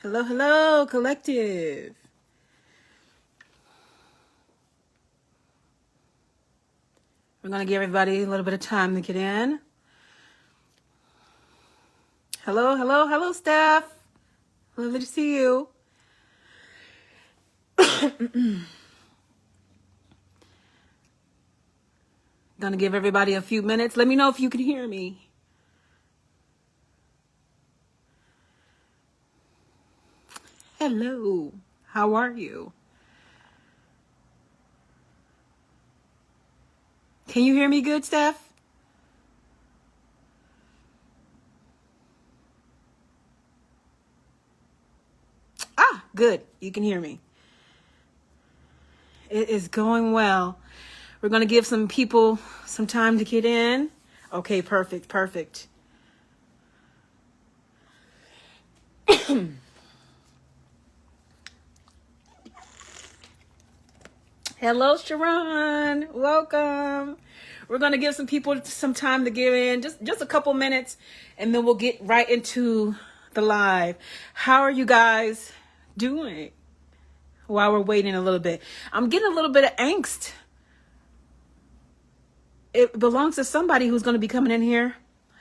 Hello, hello, collective. We're going to give everybody a little bit of time to get in. Hello, hello, hello, Steph. Lovely to see you. Going to give everybody a few minutes. Let me know if you can hear me. Hello, how are you? Can you hear me good, Steph? Ah, good. You can hear me. It is going well. We're going to give some people some time to get in. Okay, perfect, perfect. Hello, Sharon. Welcome. We're going to give some people some time to get in, just a couple minutes, and then we'll get right into the live. How are you guys doing while we're waiting a little bit? I'm getting a little bit of angst. It belongs to somebody who's going to be coming in here.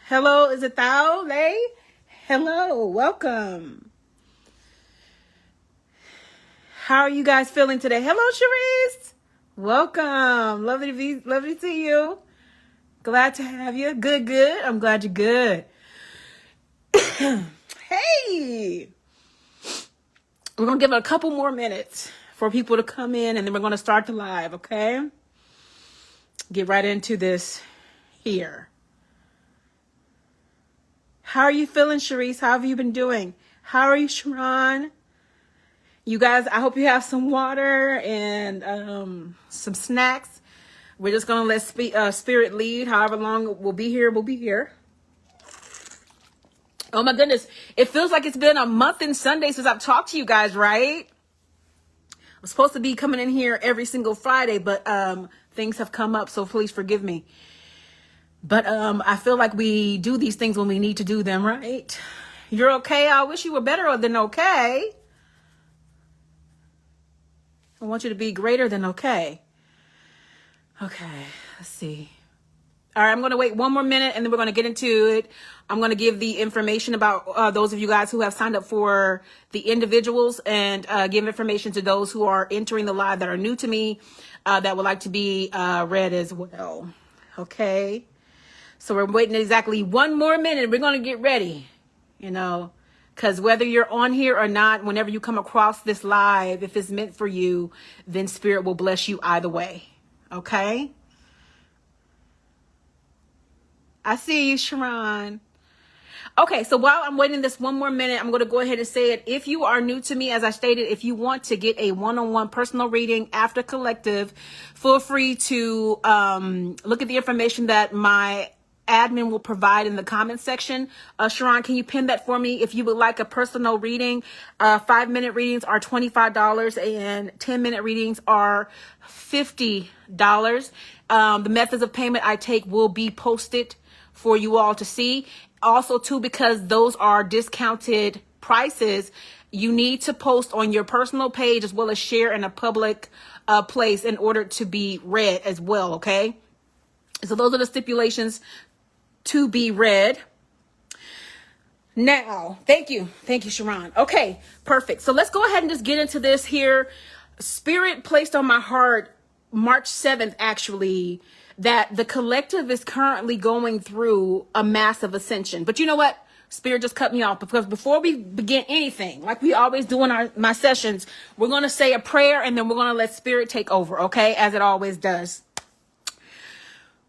Hello, is it thou, Lay? Hello, welcome. How are you guys feeling today? Hello, Sharice. Welcome. Lovely to see you. Glad to have you. Good. I'm glad you're good. Hey. We're going to give it a couple more minutes for people to come in, and then we're going to start the live, okay? Get right into this here. How are you feeling, Sharice? How have you been doing? How are you, Sharon? You guys, I hope you have some water and some snacks. We're just going to let Spirit lead. However long we'll be here, we'll be here. Oh my goodness. It feels like it's been a month and Sunday since I've talked to you guys, right? I'm supposed to be coming in here every single Friday, but things have come up, so please forgive me. But I feel like we do these things when we need to do them, right? You're okay? I wish you were better than okay. I want you to be greater than okay. Okay, let's see. All right, I'm going to wait one more minute and then we're going to get into it. I'm going to give the information about those of you guys who have signed up for the individuals and give information to those who are entering the live that are new to me that would like to be read as well. Okay, so we're waiting exactly one more minute. We're going to get ready, because whether you're on here or not, whenever you come across this live, if it's meant for you, then Spirit will bless you either way. Okay? I see you, Sharon. Okay, so while I'm waiting this one more minute, I'm going to go ahead and say it. If you are new to me, as I stated, if you want to get a one-on-one personal reading after collective, feel free to look at the information that my admin will provide in the comment section. Sharon, can you pin that for me? If you would like a personal reading, 5-minute readings are $25 and 10-minute readings are $50. The methods of payment I take will be posted for you all to see. Also, too, because those are discounted prices, you need to post on your personal page as well as share in a public place in order to be read as well, okay? So those are the stipulations to be read. Now, thank you, Sharon. Okay, perfect. So let's go ahead and just get into this here. Spirit placed on my heart March 7th, actually, that the collective is currently going through a massive ascension. But you know what? Spirit just cut me off, because before we begin anything, like we always do in my sessions, we're going to say a prayer and then we're going to let Spirit take over, okay? As it always does.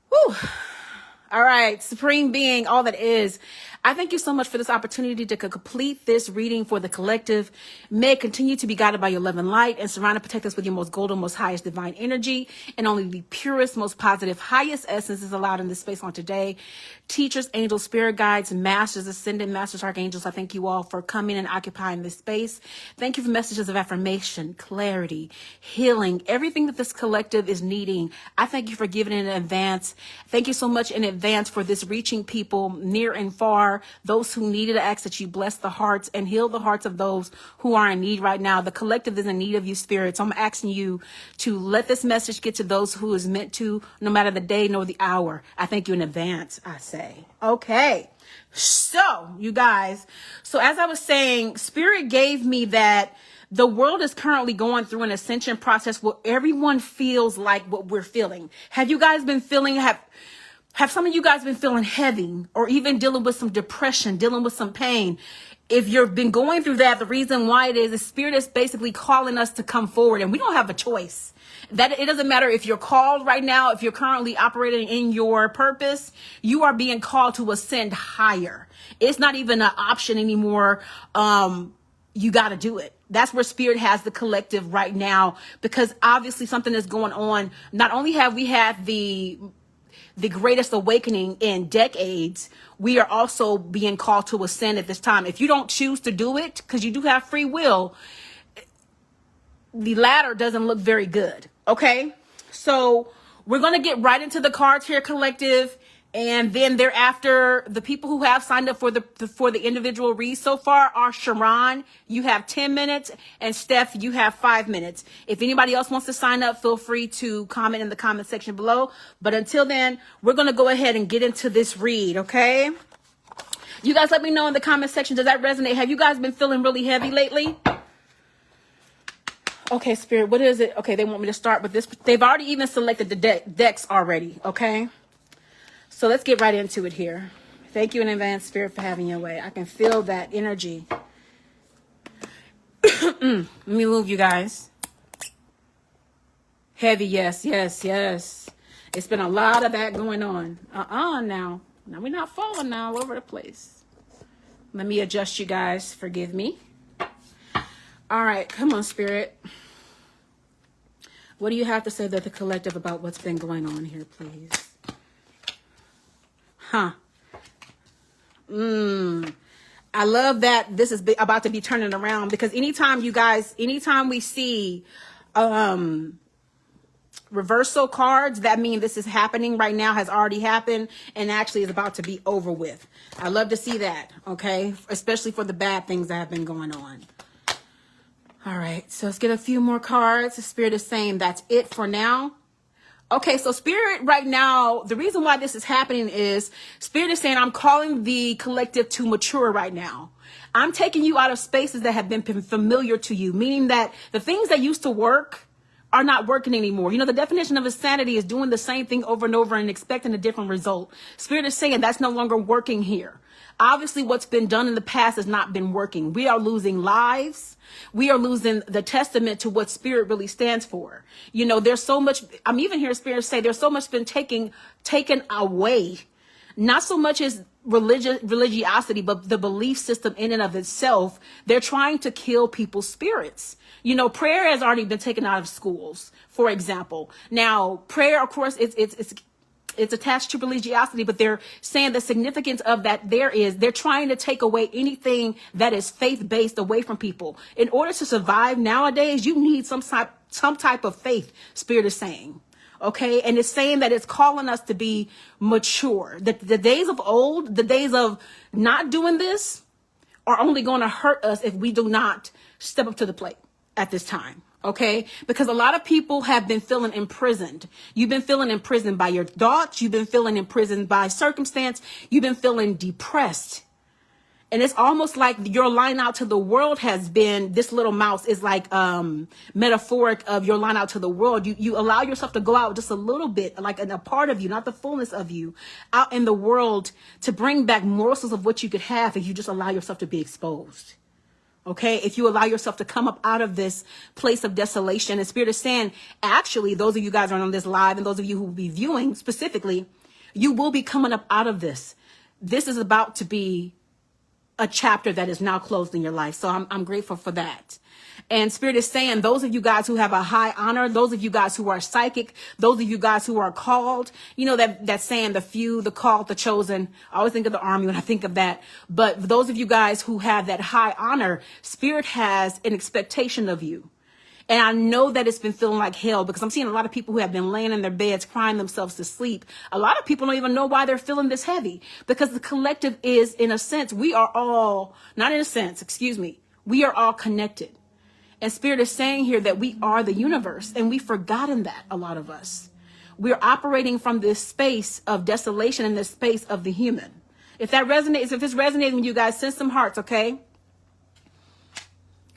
Whew. All right, Supreme Being, all that is, I thank you so much for this opportunity to complete this reading for the collective. May it continue to be guided by your love and light and surround and protect us with your most golden, most highest divine energy, and only the purest, most positive, highest essence is allowed in this space on today. Teachers, angels, spirit guides, masters, ascended masters, archangels, I thank you all for coming and occupying this space. Thank you for messages of affirmation, clarity, healing, everything that this collective is needing. I thank you for giving it in advance. Thank you so much in advance for this reaching people near and far. far. Those who needed to ask that you bless the hearts and heal the hearts of those who are in need right now. The collective is in need of you, Spirit. So I'm asking you to let this message get to those who is meant to, no matter the day nor the hour. I thank you in advance, I say. Okay. So, you guys, so as I was saying, Spirit gave me that the world is currently going through an ascension process where everyone feels like what we're feeling. Have you guys been feeling, have some of you guys been feeling heavy or even dealing with some depression, dealing with some pain? If you've been going through that, the reason why it is the Spirit is basically calling us to come forward, and we don't have a choice. That it doesn't matter if you're called right now, if you're currently operating in your purpose, you are being called to ascend higher. It's not even an option anymore. You got to do it. That's where Spirit has the collective right now, because obviously something is going on. Not only have we had the greatest awakening in decades, we are also being called to ascend at this time. If you don't choose to do it, because you do have free will, the ladder doesn't look very good. Okay. So we're going to get right into the cards here, collective. And then thereafter, the people who have signed up for the individual reads so far are Sharon, you have 10 minutes, and Steph, you have 5 minutes. If anybody else wants to sign up, feel free to comment in the comment section below. But until then, we're going to go ahead and get into this read, okay? You guys let me know in the comment section, does that resonate? Have you guys been feeling really heavy lately? Okay, Spirit, what is it? Okay, they want me to start with this. They've already even selected the decks already, okay? So let's get right into it here. Thank you in advance, Spirit, for having your way. I can feel that energy. Let me move, you guys. Heavy, yes, yes, yes. It's been a lot of that going on. Now. Now we're not falling now all over the place. Let me adjust, you guys. Forgive me. All right, come on, Spirit. What do you have to say to the collective about what's been going on here, please? I love that this is about to be turning around, because anytime we see reversal cards, that means this is happening right now, has already happened, and actually is about to be over with. I love to see that, okay? Especially for the bad things that have been going on. All right, so let's get a few more cards. The Spirit is saying that's it for now. Okay, so Spirit right now, the reason why this is happening is Spirit is saying I'm calling the collective to mature right now. I'm taking you out of spaces that have been familiar to you, meaning that the things that used to work are not working anymore. You know, the definition of insanity is doing the same thing over and over and expecting a different result. Spirit is saying that's no longer working here. Obviously, what's been done in the past has not been working. We are losing lives. We are losing the testament to what Spirit really stands for. You know, there's so much, I'm even hearing Spirit say there's so much been taken away. Not so much as religiosity, but the belief system in and of itself. They're trying to kill people's spirits. You know, prayer has already been taken out of schools, for example. Now, prayer, of course, it's attached to religiosity, but they're saying the significance of that they're trying to take away anything that is faith-based away from people. In order to survive nowadays, you need some type of faith, Spirit is saying. Okay. And it's saying that it's calling us to be mature. The days of old, the days of not doing this are only going to hurt us if we do not step up to the plate at this time. Okay, because a lot of people have been feeling imprisoned. You've been feeling imprisoned by your thoughts. You've been feeling imprisoned by circumstance. You've been feeling depressed. And it's almost like your line out to the world has been, this little mouse is like metaphoric of your line out to the world. You allow yourself to go out just a little bit, like a part of you, not the fullness of you, out in the world to bring back morsels of what you could have if you just allow yourself to be exposed. Okay, if you allow yourself to come up out of this place of desolation, and Spirit is saying, actually, those of you guys are on this live and those of you who will be viewing specifically, you will be coming up out of this. This is about to be a chapter that is now closed in your life. So I'm grateful for that. And Spirit is saying, those of you guys who have a high honor, those of you guys who are psychic, those of you guys who are called, you know, that saying, the few, the called, the chosen. I always think of the army when I think of that. But those of you guys who have that high honor, Spirit has an expectation of you. And I know that it's been feeling like hell because I'm seeing a lot of people who have been laying in their beds crying themselves to sleep. A lot of people don't even know why they're feeling this heavy, because the collective is, in a sense, we are all, not in a sense, excuse me, we are all connected. And Spirit is saying here that we are the universe, and we've forgotten that, a lot of us. We're operating from this space of desolation and this space of the human. If that resonates, if it's resonating with you guys, send some hearts, okay?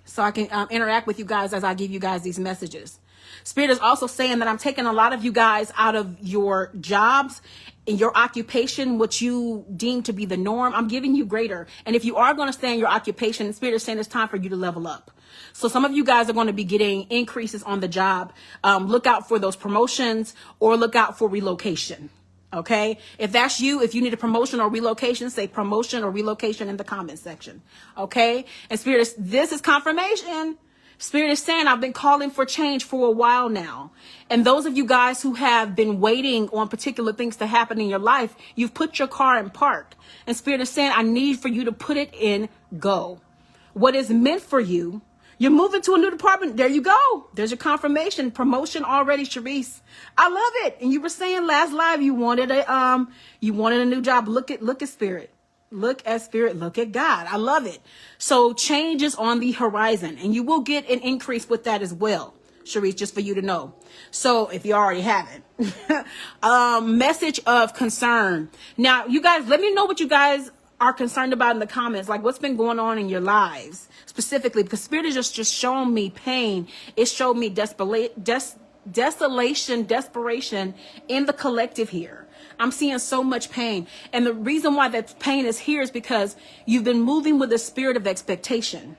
So I can interact with you guys as I give you guys these messages. Spirit is also saying that I'm taking a lot of you guys out of your jobs, in your occupation, what you deem to be the norm. I'm giving you greater. And if you are going to stay in your occupation, Spirit is saying it's time for you to level up. So some of you guys are going to be getting increases on the job. Look out for those promotions, or look out for relocation. Okay. If that's you, if you need a promotion or relocation, say promotion or relocation in the comment section. Okay. And Spirit is, this is confirmation. Spirit is saying I've been calling for change for a while now. And those of you guys who have been waiting on particular things to happen in your life, you've put your car in park. And Spirit is saying I need for you to put it in go. What is meant for you, you're moving to a new department. There you go. There's your confirmation. Promotion already, Sharice. I love it. And you were saying last live you wanted a new job. Look at Spirit. Look at Spirit. Look at God. I love it. So change is on the horizon, and you will get an increase with that as well, Sharice, just for you to know. So if you already haven't, message of concern. Now, you guys, let me know what you guys are concerned about in the comments, like what's been going on in your lives specifically, because Spirit is just showing me pain. It showed me desolation, desperation in the collective here. I'm seeing so much pain. And the reason why that pain is here is because you've been moving with a spirit of expectation.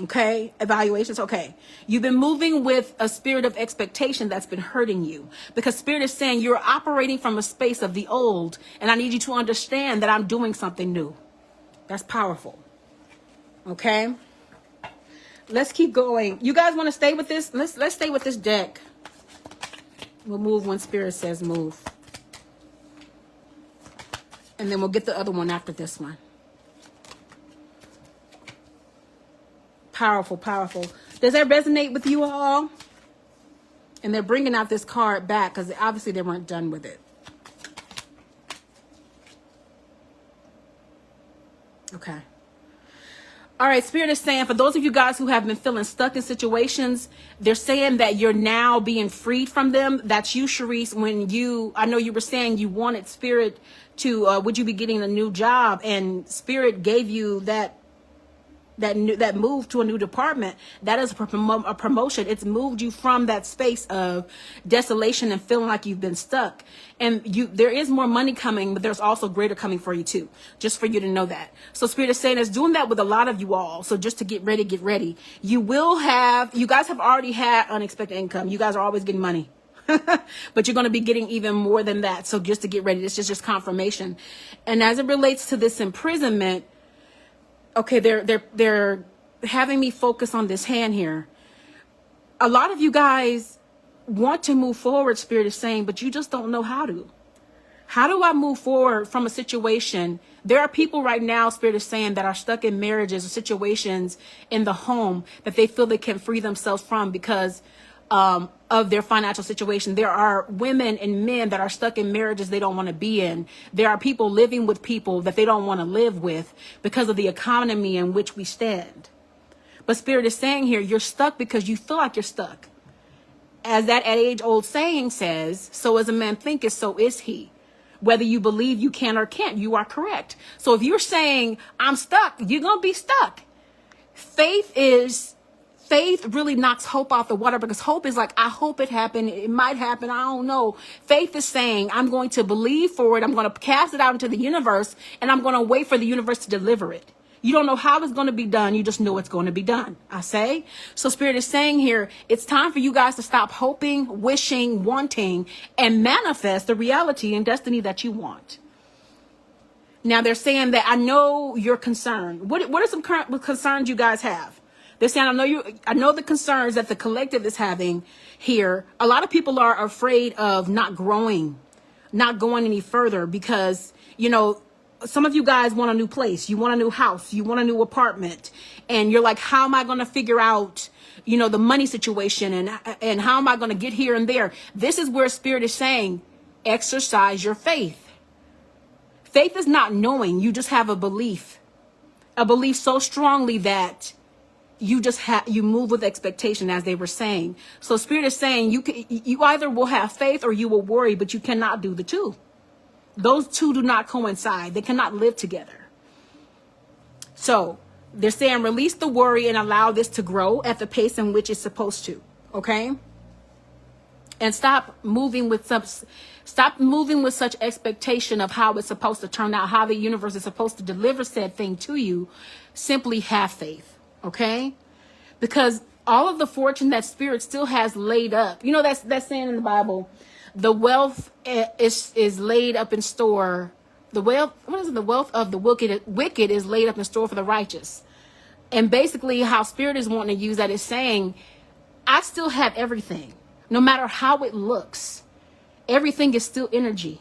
Okay, evaluations. Okay, you've been moving with a spirit of expectation that's been hurting you, because Spirit is saying you're operating from a space of the old, and I need you to understand that I'm doing something new. That's powerful. Okay, let's keep going. You guys want to stay with this? Let's stay with this deck. We'll move when Spirit says move, and then we'll get the other one after this one. Powerful, powerful. Does that resonate with you all? And they're bringing out this card back because obviously they weren't done with it. Okay. All right. Spirit is saying, for those of you guys who have been feeling stuck in situations, they're saying that you're now being freed from them. That's you, Sharice. I know you were saying you wanted Spirit to, would you be getting a new job? And Spirit gave you that move to a new department. That is a promotion. It's moved you from that space of desolation and feeling like you've been stuck. And there is more money coming, but there's also greater coming for you too, just for you to know that. So Spirit is saying it's doing that with a lot of you all. So just to get ready. You guys have already had unexpected income. You guys are always getting money. But you're going to be getting even more than that. So just to get ready, this is just confirmation. And as it relates to this imprisonment, okay, they're having me focus on this hand here. A lot of you guys want to move forward, Spirit is saying, but you just don't know how to. How do I move forward from a situation? There are people right now, Spirit is saying, that are stuck in marriages or situations in the home that they feel they can free themselves from because of their financial situation. There are women and men that are stuck in marriages they don't want to be in. There are people living with people that they don't want to live with because of the economy in which we stand. But Spirit is saying here, you're stuck because you feel like you're stuck. As that age-old saying says, so as a man thinketh, so is he. Whether you believe you can or can't, you are correct. So if you're saying, I'm stuck, you're going to be stuck. Faith really knocks hope off the water, because hope is like, I hope it happened. It might happen. I don't know. Faith is saying, I'm going to believe for it. I'm going to cast it out into the universe, and I'm going to wait for the universe to deliver it. You don't know how it's going to be done. You just know it's going to be done. I say. So Spirit is saying here, it's time for you guys to stop hoping, wishing, wanting, and manifest the reality and destiny that you want. Now they're saying that I know you're concerned. What are some current concerns you guys have? They're saying, I know the concerns that the collective is having here. A lot of people are afraid of not growing, not going any further because, some of you guys want a new place, you want a new house, you want a new apartment, and you're like, how am I going to figure out, the money situation, and how am I going to get here and there? This is where Spirit is saying, exercise your faith. Faith is not knowing, you just have a belief so strongly that you just you move with expectation, as they were saying. So Spirit is saying you either will have faith or you will worry, but you cannot do the two. Those two do not coincide. They cannot live together. So they're saying release the worry and allow this to grow at the pace in which it's supposed to. Okay? And stop moving with such expectation of how it's supposed to turn out, how the universe is supposed to deliver said thing to you. Simply have faith. Okay? Because all of the fortune that Spirit still has laid up, that's saying in the Bible, the wealth is laid up in store. The wealth of the wicked is laid up in store for the righteous. And basically how Spirit is wanting to use that is saying, I still have everything. No matter how it looks, everything is still energy.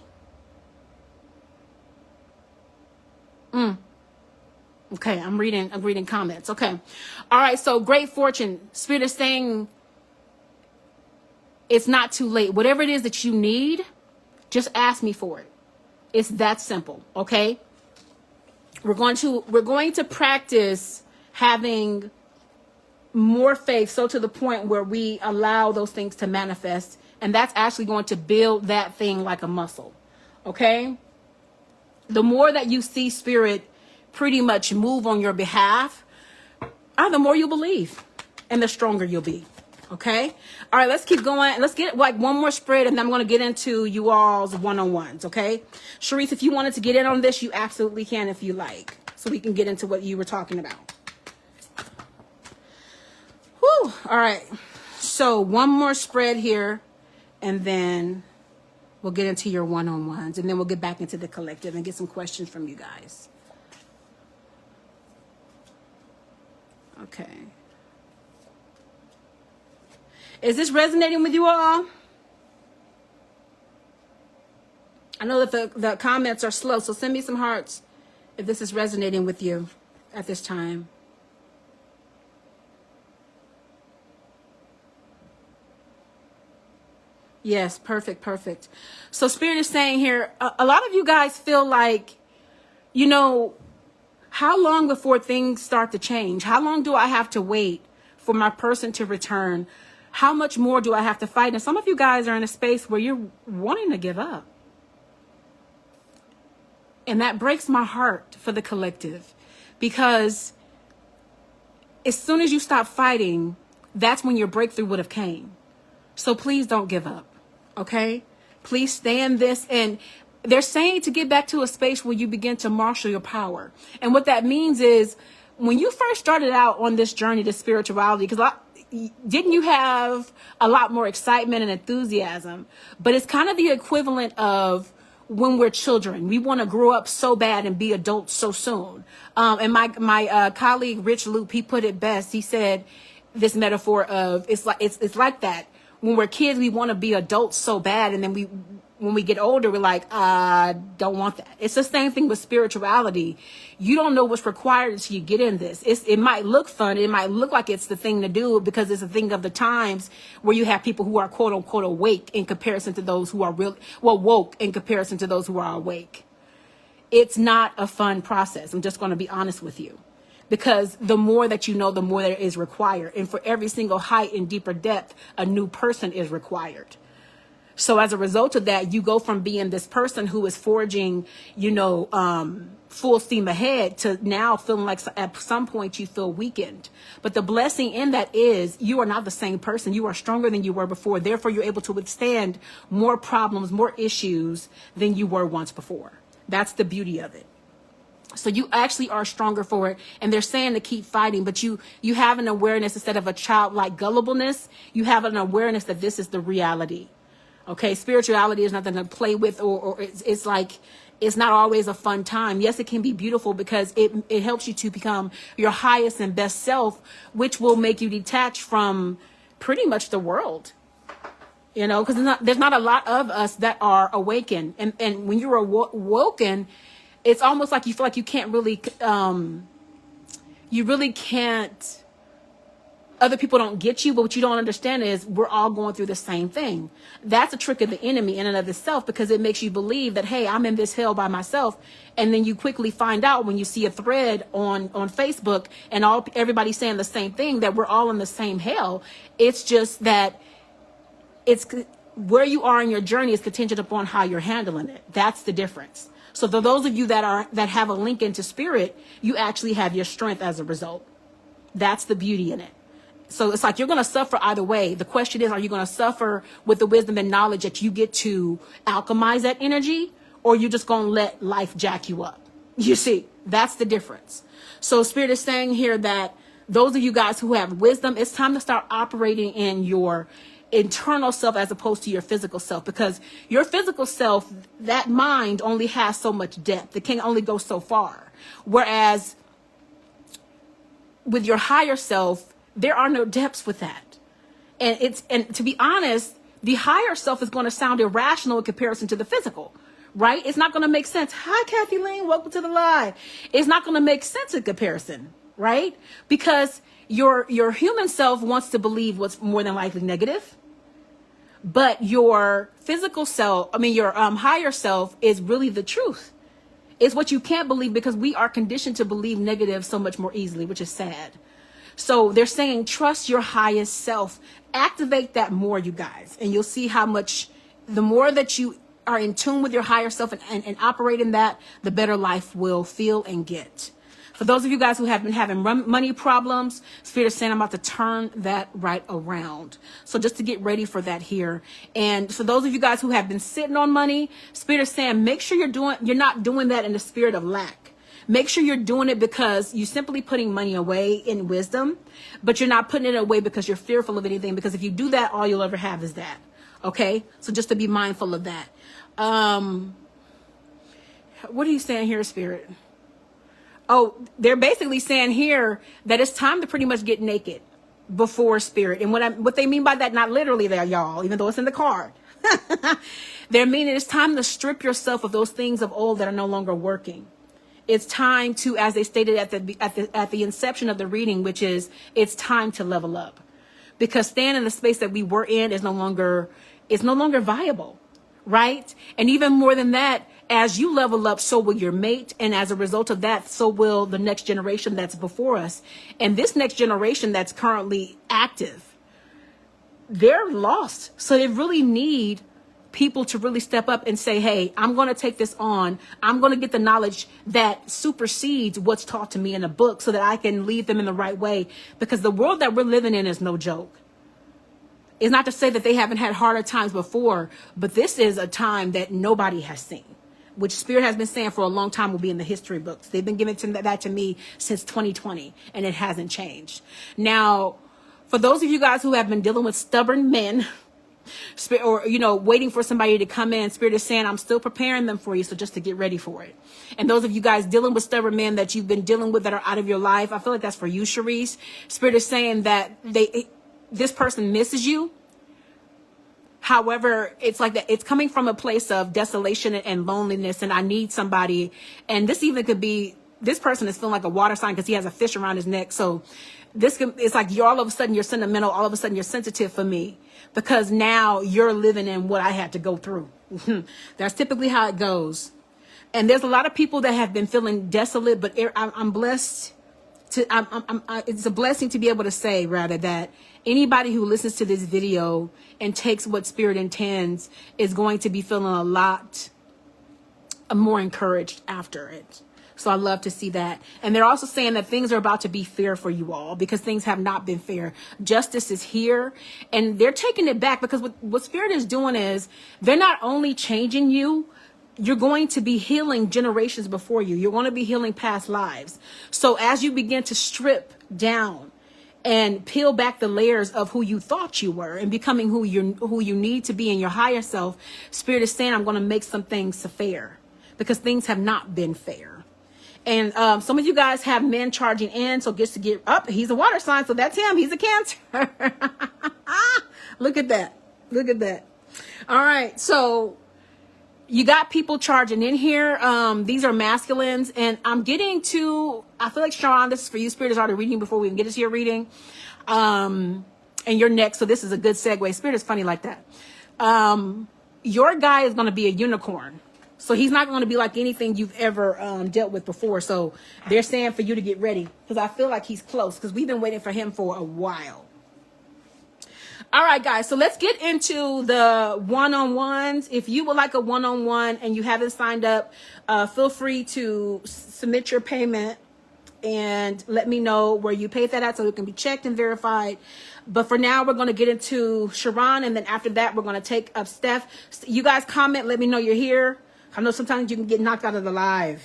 Okay, I'm reading comments. Okay. All right, so great fortune. Spirit is saying it's not too late. Whatever it is that you need, just ask me for it. It's that simple, okay? We're going to practice having more faith, so to the point where we allow those things to manifest, and that's actually going to build that thing like a muscle, okay? The more that you see Spirit pretty much move on your behalf, the more you believe, and the stronger you'll be. Okay. All right. Let's keep going. Let's get like one more spread, and then I'm going to get into you all's one-on-ones. Okay. Sharice, if you wanted to get in on this, you absolutely can if you like, so we can get into what you were talking about. Whew. All right. So one more spread here, and then we'll get into your one-on-ones, and then we'll get back into the collective and get some questions from you guys. Okay. Is this resonating with you all? I know that the comments are slow, so send me some hearts if this is resonating with you at this time. Yes, perfect. So Spirit is saying here, a lot of you guys feel like, how long before things start to change? How long do I have to wait for my person to return? How much more do I have to fight? And some of you guys are in a space where you're wanting to give up. And that breaks my heart for the collective, because as soon as you stop fighting, that's when your breakthrough would have came. So please don't give up. Okay? Please stay in this. And they're saying to get back to a space where you begin to marshal your power. And what that means is, when you first started out on this journey to spirituality, because didn't you have a lot more excitement and enthusiasm? But it's kind of the equivalent of when we're children. We want to grow up so bad and be adults so soon. And my colleague Rich Loop, he put it best. He said this metaphor of it's like that. When we're kids, we want to be adults so bad, and then when we get older, we're like, I don't want that. It's the same thing with spirituality. You don't know what's required until you get in this. It might look fun. It might look like it's the thing to do because it's a thing of the times where you have people who are quote unquote awake in comparison to those who are woke in comparison to those who are awake. It's not a fun process. I'm just going to be honest with you, because the more that you know, the more that is required. And for every single height and deeper depth, a new person is required. So as a result of that, you go from being this person who is forging, full steam ahead, to now feeling like at some point you feel weakened. But the blessing in that is you are not the same person. You are stronger than you were before. Therefore, you're able to withstand more problems, more issues than you were once before. That's the beauty of it. So you actually are stronger for it. And they're saying to keep fighting, but you have an awareness instead of a childlike gullibleness. You have an awareness that this is the reality. Okay, spirituality is nothing to play with, or it's like, it's not always a fun time. Yes, it can be beautiful because it helps you to become your highest and best self, which will make you detach from pretty much the world. Because there's not a lot of us that are awakened. And when you're awoken, it's almost like you feel like you can't really, you really can't, other people don't get you, but what you don't understand is we're all going through the same thing. That's a trick of the enemy in and of itself, because it makes you believe that, hey, I'm in this hell by myself. And then you quickly find out when you see a thread on Facebook and everybody's saying the same thing, that we're all in the same hell. It's just that it's where you are in your journey is contingent upon how you're handling it. That's the difference. So for those of you that have a link into spirit, you actually have your strength as a result. That's the beauty in it. So it's like you're going to suffer either way. The question is, are you going to suffer with the wisdom and knowledge that you get to alchemize that energy, or you just going to let life jack you up? You see, that's the difference. So Spirit is saying here that those of you guys who have wisdom, it's time to start operating in your internal self as opposed to your physical self, because your physical self, that mind only has so much depth. It can only go so far. Whereas with your higher self, there are no depths with that. And to be honest, the higher self is going to sound irrational in comparison to the physical, right? It's not going to make sense. Hi, Kathy Lane. Welcome to the live. It's not going to make sense in comparison, right? Because your human self wants to believe what's more than likely negative. But your physical self, your higher self is really the truth. It's what you can't believe, because we are conditioned to believe negative so much more easily, which is sad. So they're saying, trust your highest self. Activate that more, you guys. And you'll see how much, the more that you are in tune with your higher self and operate in that, the better life will feel and get. For those of you guys who have been having money problems, Spirit is saying I'm about to turn that right around. So just to get ready for that here. And for those of you guys who have been sitting on money, Spirit is saying, make sure you're not doing that in the spirit of lack. Make sure you're doing it because you're simply putting money away in wisdom, but you're not putting it away because you're fearful of anything, because if you do that, all you'll ever have is that. Okay? So just to be mindful of that. What are you saying here, Spirit? Oh, they're basically saying here that it's time to pretty much get naked before Spirit. And what they mean by that, not literally there, y'all, even though it's in the card. They're meaning it's time to strip yourself of those things of old that are no longer working. It's time to, as they stated at the inception of the reading, which is, it's time to level up, because staying in the space that we were in is no longer viable, right? And even more than that, as you level up, so will your mate, and as a result of that, so will the next generation that's before us. And this next generation that's currently active, they're lost, so they really need people to really step up and say, hey, I'm going to take this on. I'm going to get the knowledge that supersedes what's taught to me in a book, so that I can lead them in the right way. Because the world that we're living in is no joke. It's not to say that they haven't had harder times before, but this is a time that nobody has seen, which Spirit has been saying for a long time will be in the history books. They've been giving that to me since 2020, and it hasn't changed. Now, for those of you guys who have been dealing with stubborn men, or waiting for somebody to come in, Spirit is saying I'm still preparing them for you, so just to get ready for it. And those of you guys dealing with stubborn men that you've been dealing with that are out of your life, I feel like that's for you, Sharice. Spirit is saying that this person misses you. However, it's like that. It's coming from a place of desolation and loneliness, and I need somebody. And this even could be, this person is feeling like a water sign because he has a fish around his neck. So it's like all of a sudden you're sentimental, all of a sudden you're sensitive for me, because now you're living in what I had to go through. That's typically how it goes. And there's a lot of people that have been feeling desolate, but I'm blessed it's a blessing to be able to say, rather, that anybody who listens to this video and takes what Spirit intends is going to be feeling a lot more encouraged after it. So I love to see that. And they're also saying that things are about to be fair for you all, because things have not been fair. Justice is here, and they're taking it back, because what Spirit is doing is they're not only changing you, you're going to be healing generations before you. You're going to be healing past lives. So as you begin to strip down and peel back the layers of who you thought you were and becoming who you need to be in your higher self, Spirit is saying I'm going to make some things fair, because things have not been fair. And some of you guys have men charging in, so gets to get up. He's a water sign, so that's him. He's a Cancer. Look at that. Look at that. All right, so You got people charging in here. These are masculines, and I'm getting to, I feel like, Sharon, this is for you. Spirit is already reading before we even get into your reading. And you're next, so this is a good segue. Spirit is funny like that. Your guy is going to be a unicorn. So he's not going to be like anything you've ever dealt with before. So they're saying for you to get ready, because I feel like he's close, because we've been waiting for him for a while. All right, guys, so let's get into the one-on-ones. If you would like a one-on-one and you haven't signed up, feel free to submit your payment and let me know where you paid that at so it can be checked and verified. But for now, we're going to get into Sharon, and then after that, we're going to take up Steph. You guys comment, let me know you're here. I know sometimes you can get knocked out of the live.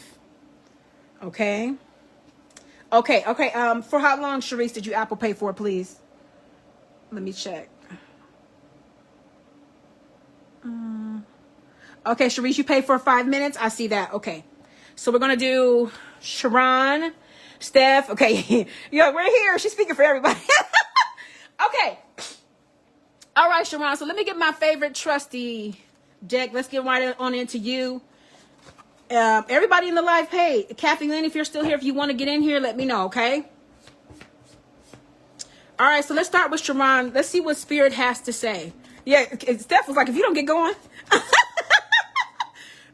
Okay. For how long, Sharice, did you Apple Pay for, please? Let me check. Okay, Sharice, you paid for 5 minutes. I see that. Okay. So we're going to do Sharon, Steph. Okay. Yeah, we're here. She's speaking for everybody. Okay. All right, Sharon. So let me get my favorite trusty deck. Let's get right on into you. Everybody in the live paid. Kathy Lynn, if you're still here, if you want to get in here, let me know, okay? All right, so let's start with Sharon. Let's see what Spirit has to say. Yeah, Steph was like, if you don't get going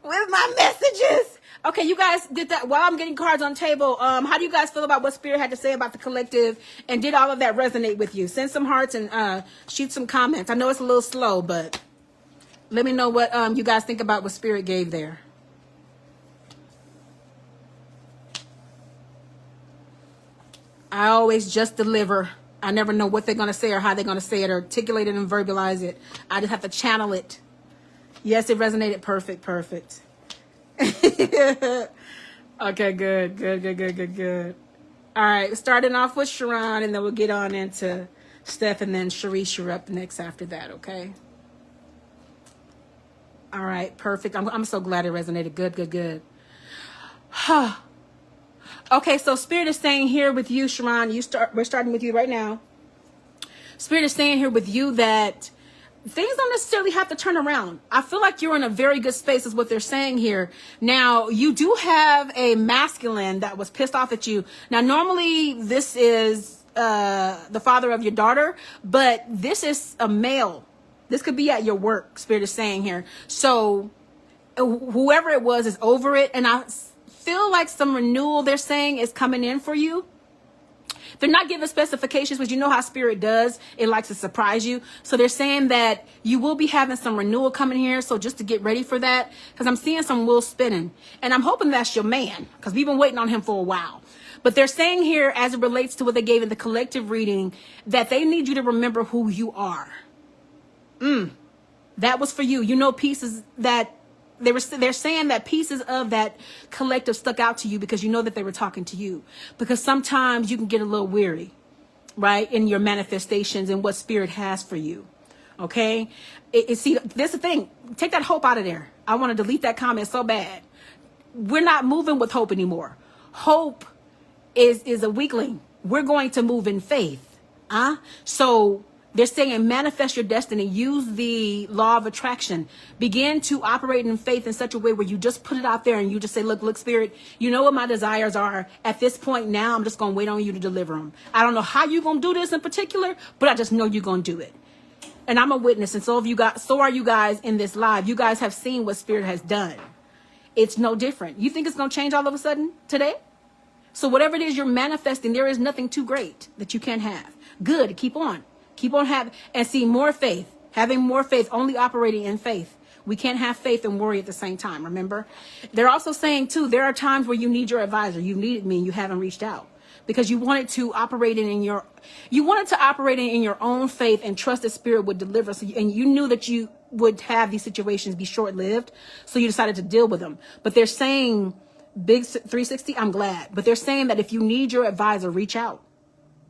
with my messages. Okay, you guys did that while I'm getting cards on table. How do you guys feel about what Spirit had to say about the collective? And did all of that resonate with you? Send some hearts and shoot some comments. I know it's a little slow, but let me know what you guys think about what Spirit gave there. I always just deliver. I never know what they're going to say or how they're going to say it or articulate it and verbalize it. I just have to channel it. Yes, it resonated. Perfect. Okay, good. All right, starting off with Sharon, and then we'll get on into Steph, and then Sharice, you're up next after that, okay? All right, perfect. I'm so glad it resonated. Good. Okay, so Spirit is saying here with you, Sharon, we're starting with you right now. Spirit is saying here with you that things don't necessarily have to turn around. I feel like you're in a very good space is what they're saying here. Now, you do have a masculine that was pissed off at you. Now, normally this is the father of your daughter, but this is a male. This could be at your work, Spirit is saying here. So whoever it was is over it, and I feel like some renewal they're saying is coming in for you. They're not giving specifications, but you know how Spirit does. It likes to surprise you. So they're saying that you will be having some renewal coming here. So just to get ready for that, because I'm seeing some wheels spinning. And I'm hoping that's your man, because we've been waiting on him for a while. But they're saying here, as it relates to what they gave in the collective reading, that they need you to remember who you are. That was for you. You know, pieces that they're saying that pieces of that collective stuck out to you because you know that they were talking to you. Because sometimes you can get a little weary, right, in your manifestations and what Spirit has for you. Okay? See, this is the thing. Take that hope out of there. I want to delete that comment so bad. We're not moving with hope anymore. Hope is a weakling. We're going to move in faith. So they're saying manifest your destiny. Use the law of attraction. Begin to operate in faith in such a way where you just put it out there and you just say, look, Spirit, you know what my desires are. At this point now, I'm just going to wait on you to deliver them. I don't know how you're going to do this in particular, but I just know you're going to do it. And I'm a witness. And so are you guys in this live. You guys have seen what Spirit has done. It's no different. You think it's going to change all of a sudden today? So whatever it is you're manifesting, there is nothing too great that you can't have. Good. Keep on. Keep on having, and see more faith, having more faith, only operating in faith. We can't have faith and worry at the same time. Remember, they're also saying too, there are times where you need your advisor. You needed me and you haven't reached out because you wanted to operate in your own faith and trust that Spirit would deliver. So and you knew that you would have these situations be short-lived. So you decided to deal with them. But they're saying big 360. I'm glad, but they're saying that if you need your advisor, reach out.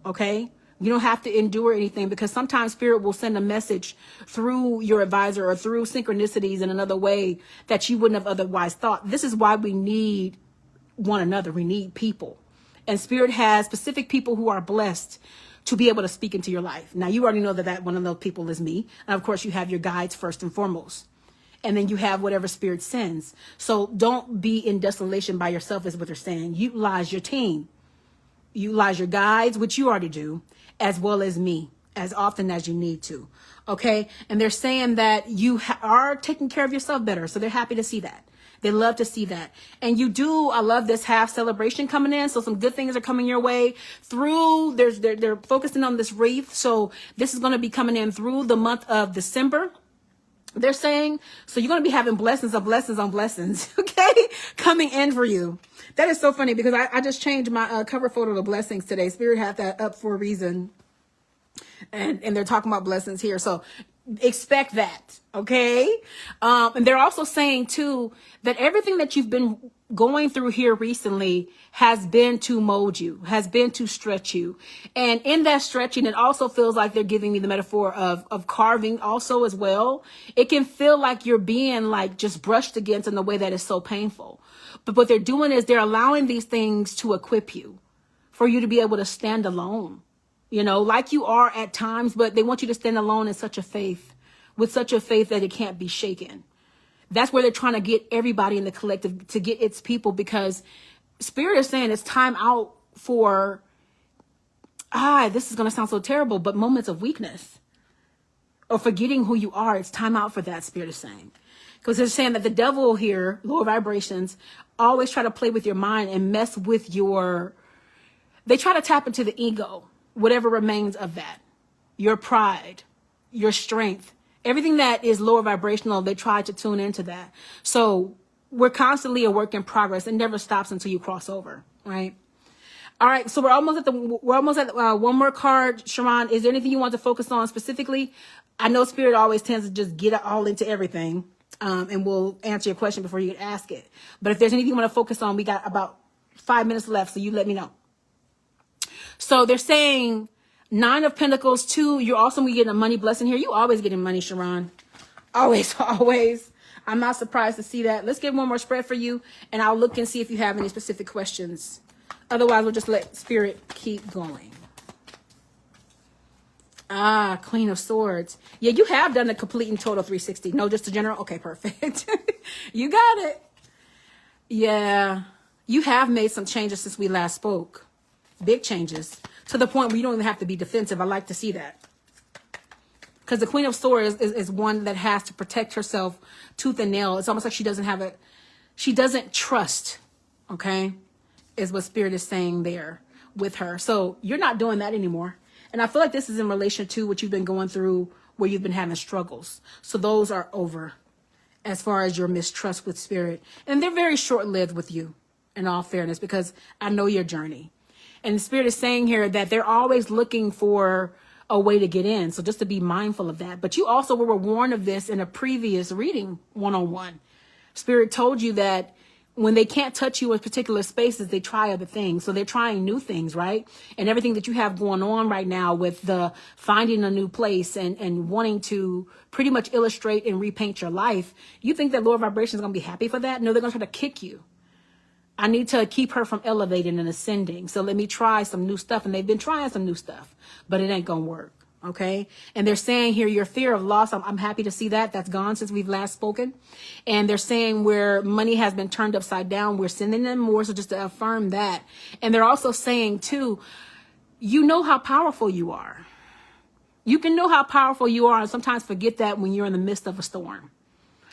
Okay. You don't have to endure anything because sometimes Spirit will send a message through your advisor or through synchronicities in another way that you wouldn't have otherwise thought. This is why we need one another. We need people. And Spirit has specific people who are blessed to be able to speak into your life. Now, you already know that one of those people is me. And of course, you have your guides first and foremost. and then you have whatever Spirit sends. So don't be in desolation by yourself, is what they're saying. Utilize your team, utilize your guides, which you already do, as well as me, as often as you need to. Okay. And they're saying that you are taking care of yourself better. So they're happy to see that. They love to see that. And you do, I love this half celebration coming in. So some good things are coming your way through, they're focusing on this wreath. So this is going to be coming in through the month of December. They're saying, so you're going to be having blessings on blessings on blessings, okay, coming in for you. That is so funny because I just changed my cover photo to blessings today. Spirit had that up for a reason. And they're talking about blessings here. So expect that. Okay. And they're also saying too, that everything that you've been going through here recently has been to mold you, has been to stretch you. And in that stretching, it also feels like they're giving me the metaphor of carving also as well. It can feel like you're being like just brushed against in the way that is so painful. But what they're doing is they're allowing these things to equip you for you to be able to stand alone. You know, like you are at times, but they want you to stand alone in such a faith, with such a faith that it can't be shaken. That's where they're trying to get everybody in the collective, to get its people, because Spirit is saying it's time out for, this is going to sound so terrible, but moments of weakness or forgetting who you are. It's time out for that, Spirit is saying. Because they're saying that the devil here, lower vibrations, always try to play with your mind and mess with they try to tap into the ego. Whatever remains of that, your pride, your strength, everything that is lower vibrational, they try to tune into that. So we're constantly a work in progress. It never stops until you cross over, right? All right. So we're almost at one more card. Sharon, is there anything you want to focus on specifically? I know Spirit always tends to just get all into everything. And we'll answer your question before you can ask it. But if there's anything you want to focus on, we got about 5 minutes left. So you let me know. So they're saying 9 of Pentacles, 2. You're also going to get a money blessing here. You always getting money, Sharon. Always, always. I'm not surprised to see that. Let's get one more spread for you, and I'll look and see if you have any specific questions. Otherwise, we'll just let Spirit keep going. Queen of Swords. Yeah, you have done a complete and total 360. No, just a general. Okay, perfect. You got it. Yeah, you have made some changes since we last spoke. Big changes to the point where you don't even have to be defensive. I like to see that, because the Queen of Swords is one that has to protect herself tooth and nail. It's almost like she doesn't trust. Okay, is what Spirit is saying there with her. So you're not doing that anymore. And I feel like this is in relation to what you've been going through, where you've been having struggles. So those are over as far as your mistrust with Spirit. And they're very short-lived with you, in all fairness, because I know your journey. And the Spirit is saying here that they're always looking for a way to get in. So just to be mindful of that. But you also were warned of this in a previous reading, one-on-one. Spirit told you that when they can't touch you in particular spaces, they try other things. So they're trying new things, right? And everything that you have going on right now with the finding a new place and wanting to pretty much illustrate and repaint your life, you think that lower vibration is going to be happy for that? No, they're going to try to kick you. I need to keep her from elevating and ascending. So let me try some new stuff. And they've been trying some new stuff, but it ain't going to work. Okay. And they're saying here, your fear of loss, I'm happy to see that. That's gone since we've last spoken. And they're saying where money has been turned upside down, we're sending them more. So just to affirm that. And they're also saying too, you know how powerful you are. You can know how powerful you are and sometimes forget that when you're in the midst of a storm.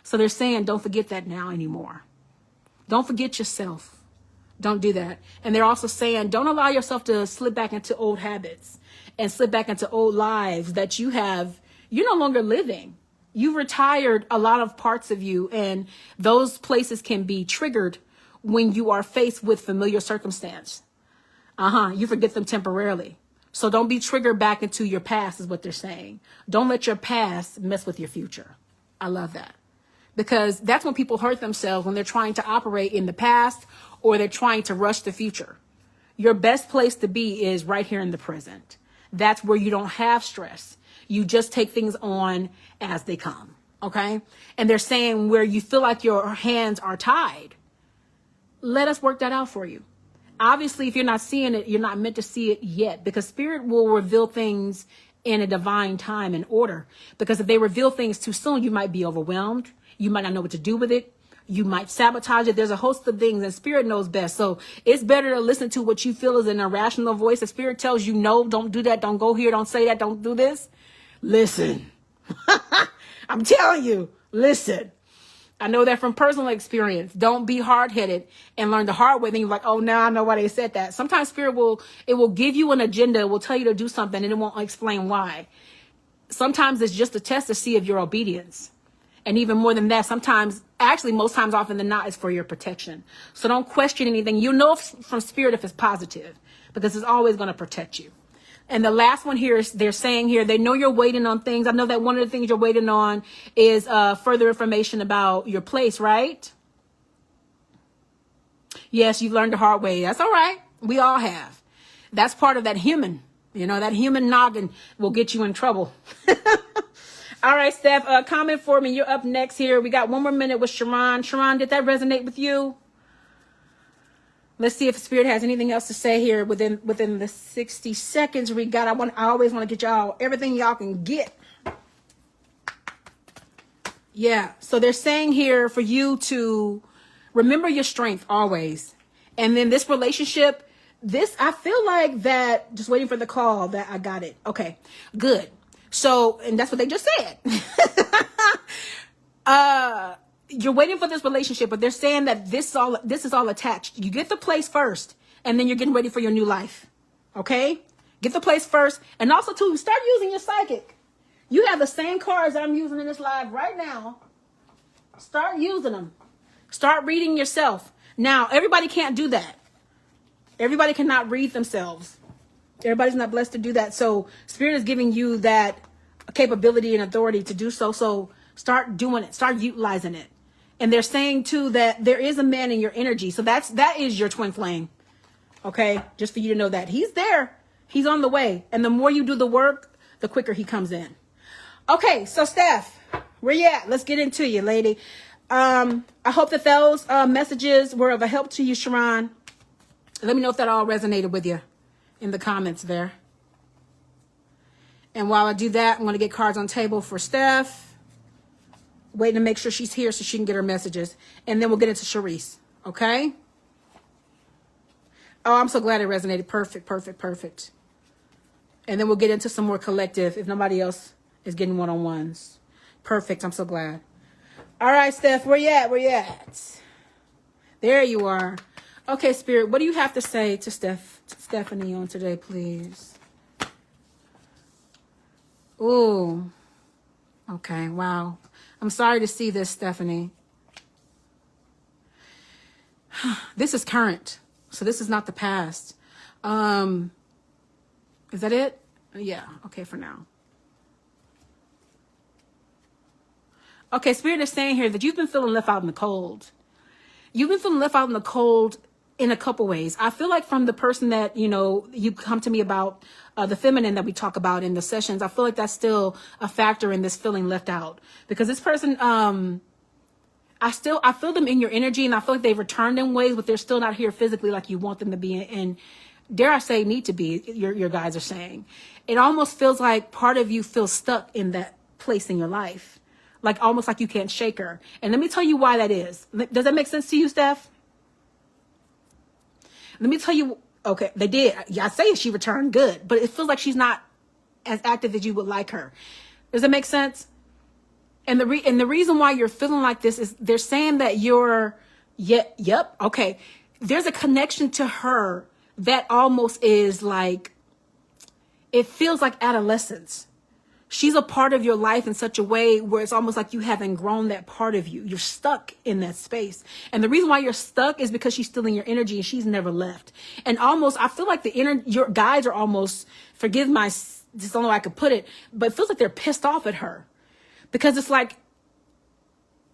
So they're saying, don't forget that now anymore. Don't forget yourself. Don't do that. And they're also saying, don't allow yourself to slip back into old habits and slip back into old lives that you're no longer living. You've retired a lot of parts of you, and those places can be triggered when you are faced with familiar circumstance. You forget them temporarily. So don't be triggered back into your past is what they're saying. Don't let your past mess with your future. I love that. Because that's when people hurt themselves, when they're trying to operate in the past or they're trying to rush the future. Your best place to be is right here in the present. That's where you don't have stress. You just take things on as they come. Okay. And they're saying where you feel like your hands are tied, let us work that out for you. Obviously, if you're not seeing it, you're not meant to see it yet, because Spirit will reveal things in a divine time and order. Because if they reveal things too soon, you might be overwhelmed. You might not know what to do with it. You might sabotage it. There's a host of things, and Spirit knows best. So it's better to listen to what you feel is an irrational voice. The Spirit tells you, no, don't do that. Don't go here. Don't say that. Don't do this. Listen. I'm telling you, listen. I know that from personal experience. Don't be hard-headed and learn the hard way. Then you're like, oh, now I know why they said that. Sometimes Spirit will give you an agenda. It will tell you to do something, and it won't explain why. Sometimes it's just a test to see if your obedience. And even more than that, sometimes, actually most times often than not, it's for your protection. So don't question anything. You know from Spirit if it's positive, because it's always going to protect you. And the last one here is they're saying here, they know you're waiting on things. I know that one of the things you're waiting on is further information about your place, right? Yes, you've learned the hard way. That's all right. We all have. That's part of that human. That human noggin will get you in trouble. All right, Steph, comment for me. You're up next here. We got 1 more minute with Sharon. Sharon, did that resonate with you? Let's see if Spirit has anything else to say here within the 60 seconds we got. I always want to get y'all everything y'all can get. Yeah. So they're saying here for you to remember your strength always. And then this relationship, I feel like that, just waiting for the call that I got it. Okay, good. So, and that's what they just said. You're waiting for this relationship, but they're saying that this is all attached. You get the place first, and then you're getting ready for your new life. Okay? Get the place first. And also, too, start using your psychic. You have the same cards that I'm using in this live right now. Start using them. Start reading yourself. Now, everybody can't do that. Everybody cannot read themselves. Everybody's not blessed to do that. So Spirit is giving you that capability and authority to do so. So start doing it. Start utilizing it. And they're saying too that there is a man in your energy. So that is your twin flame. Okay. Just for you to know that he's there. He's on the way. And the more you do the work, the quicker he comes in. Okay. So Steph, where you at? Let's get into you, lady. I hope that those messages were of a help to you, Sharon. Let me know if that all resonated with you in the comments there. And while I do that, I'm going to get cards on table for Steph. Waiting to make sure she's here so she can get her messages. And then we'll get into Sharice. Okay? Oh, I'm so glad it resonated. Perfect, perfect, perfect. And then we'll get into some more collective if nobody else is getting one-on-ones. Perfect. I'm so glad. All right, Steph, where you at? Where you at? There you are. Okay, Spirit, what do you have to say to Stephanie on today, please? Ooh. Okay, wow. I'm sorry to see this, Stephanie. This is current, so this is not the past. Is that it? Yeah, okay, for now. Okay, Spirit is saying here that you've been feeling left out in the cold. You've been feeling left out in the cold in a couple ways. I feel like from the person that, you come to me about the feminine that we talk about in the sessions, I feel like that's still a factor in this feeling left out. Because this person, I feel them in your energy, and I feel like they've returned in ways, but they're still not here physically like you want them to be. And dare I say, need to be, your guys are saying. It almost feels like part of you feels stuck in that place in your life. Like almost like you can't shake her. And let me tell you why that is. Does that make sense to you, Steph? Let me tell you, okay, they did. Yeah, I say she returned good, but it feels like she's not as active as you would like her. Does that make sense? And the reason why you're feeling like this is they're saying that yep, okay. There's a connection to her that almost is like, it feels like adolescence. She's a part of your life in such a way where it's almost like you haven't grown that part of you. You're stuck in that space. And the reason why you're stuck is because she's still in your energy and she's never left. And almost, I feel like your guides are almost, forgive my, just don't know how I could put it, but it feels like they're pissed off at her. Because it's like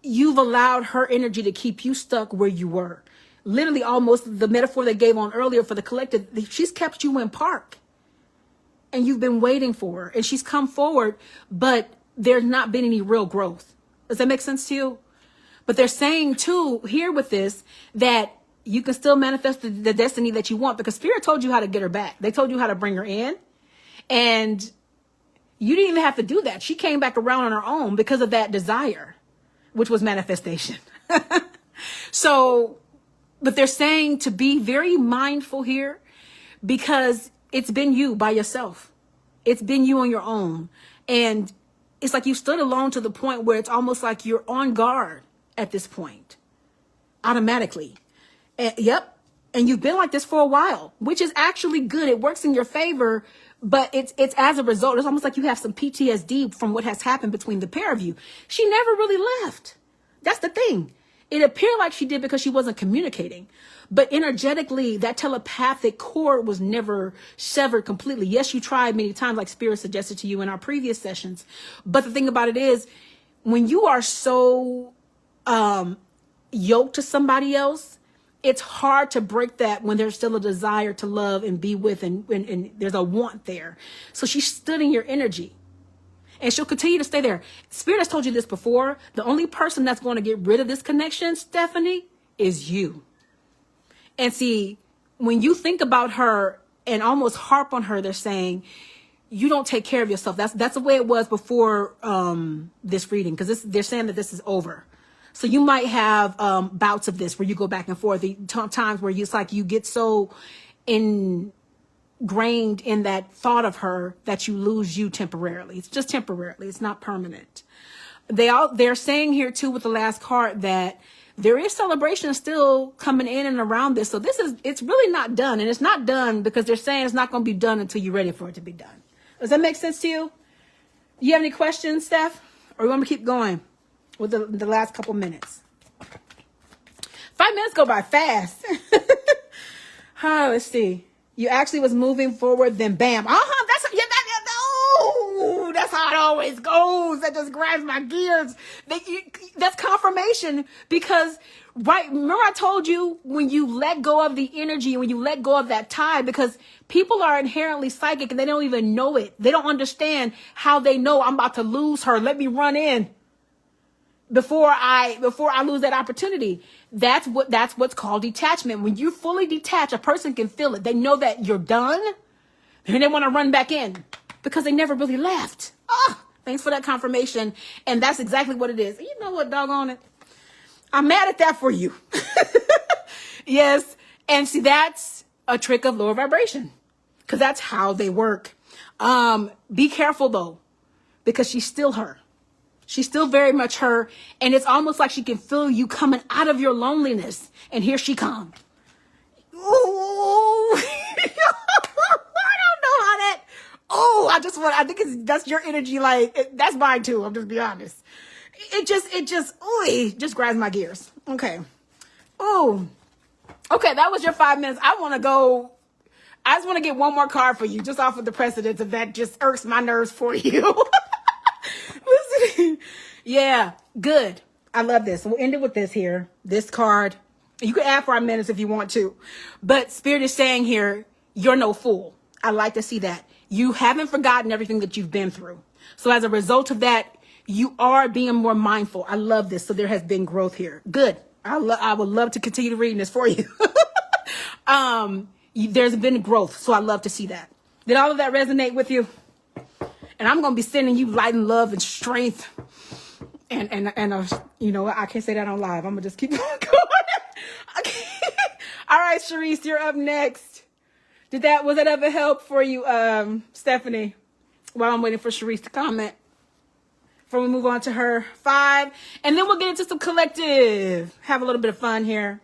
you've allowed her energy to keep you stuck where you were. Literally almost the metaphor they gave on earlier for the collective, she's kept you in park. And you've been waiting for her, and she's come forward, but there's not been any real growth. Does that make sense to you? But they're saying too here with this that you can still manifest the destiny that you want, because Spirit told you how to get her back. They told you how to bring her in, and you didn't even have to do that. She came back around on her own because of that desire. which was manifestation. So, but they're saying to be very mindful here because it's been you by yourself. It's been you on your own. And it's like you stood alone to the point where it's almost like you're on guard at this point, automatically. And, yep. And you've been like this for a while, which is actually good. It works in your favor, but it's as a result, it's almost like you have some PTSD from what has happened between the pair of you. She never really left. That's the thing. It appeared like she did because she wasn't communicating. But energetically, that telepathic cord was never severed completely. Yes, you tried many times, like Spirit suggested to you in our previous sessions. But the thing about it is, when you are so yoked to somebody else, it's hard to break that when there's still a desire to love and be with, and there's a want there. So she stood in your energy. And she'll continue to stay there. Spirit has told you this before. The only person that's going to get rid of this connection, Stephanie, is you. And see, when you think about her and almost harp on her, they're saying, you don't take care of yourself. That's the way it was before this reading, because they're saying that this is over. So you might have bouts of this where you go back and forth. The times where it's like you get so ingrained in that thought of her that you lose you temporarily. It's just temporarily. It's not permanent. They're saying here too with the last card that there is celebration still coming in and around this. So it's really not done. And it's not done because they're saying it's not going to be done until you're ready for it to be done. Does that make sense to you? Do you have any questions, Steph? Or you want me to keep going with the last couple minutes? 5 minutes go by fast. Let's see. You actually was moving forward, then bam. That's how it always goes. That just grinds my gears. That's confirmation because, right, remember I told you when you let go of the energy, when you let go of that tie, because people are inherently psychic and they don't even know it. They don't understand how they know I'm about to lose her. Let me run in before I lose that opportunity. That's what's called detachment. When you fully detach, a person can feel it. They know that you're done and they want to run back in because they never really left. Thanks for that confirmation. And that's exactly what it is. You know what, doggone it? I'm mad at that for you. Yes. And see, that's a trick of lower vibration because that's how they work. Be careful though, because she's still her. She's still very much her. And it's almost like she can feel you coming out of your loneliness. And here she comes. Ooh. I don't know how that. I think that's your energy. That's mine too. I'm just be honest. It just grinds my gears. Okay. Oh, okay. That was your 5 minutes. I just want to get one more card for you, just off of the precedence of that just irks my nerves for you. Listen. Yeah. Good. I love this. We'll end it with this here. This card. You can add 5 minutes if you want to, but Spirit is saying here, you're no fool. I like to see that. You haven't forgotten everything that you've been through. So as a result of that, you are being more mindful. I love this. So there has been growth here. Good. I would love to continue reading this for you. There's been growth. So I love to see that. Did all of that resonate with you? And I'm going to be sending you light and love and strength. And you know what? I can't say that on live. I'm going to just keep going. Okay. All right, Sharice, you're up next. Was that of a help for you, Stephanie? While I'm waiting for Sharice to comment. Before we move on to her 5. And then we'll get into some collective. Have a little bit of fun here.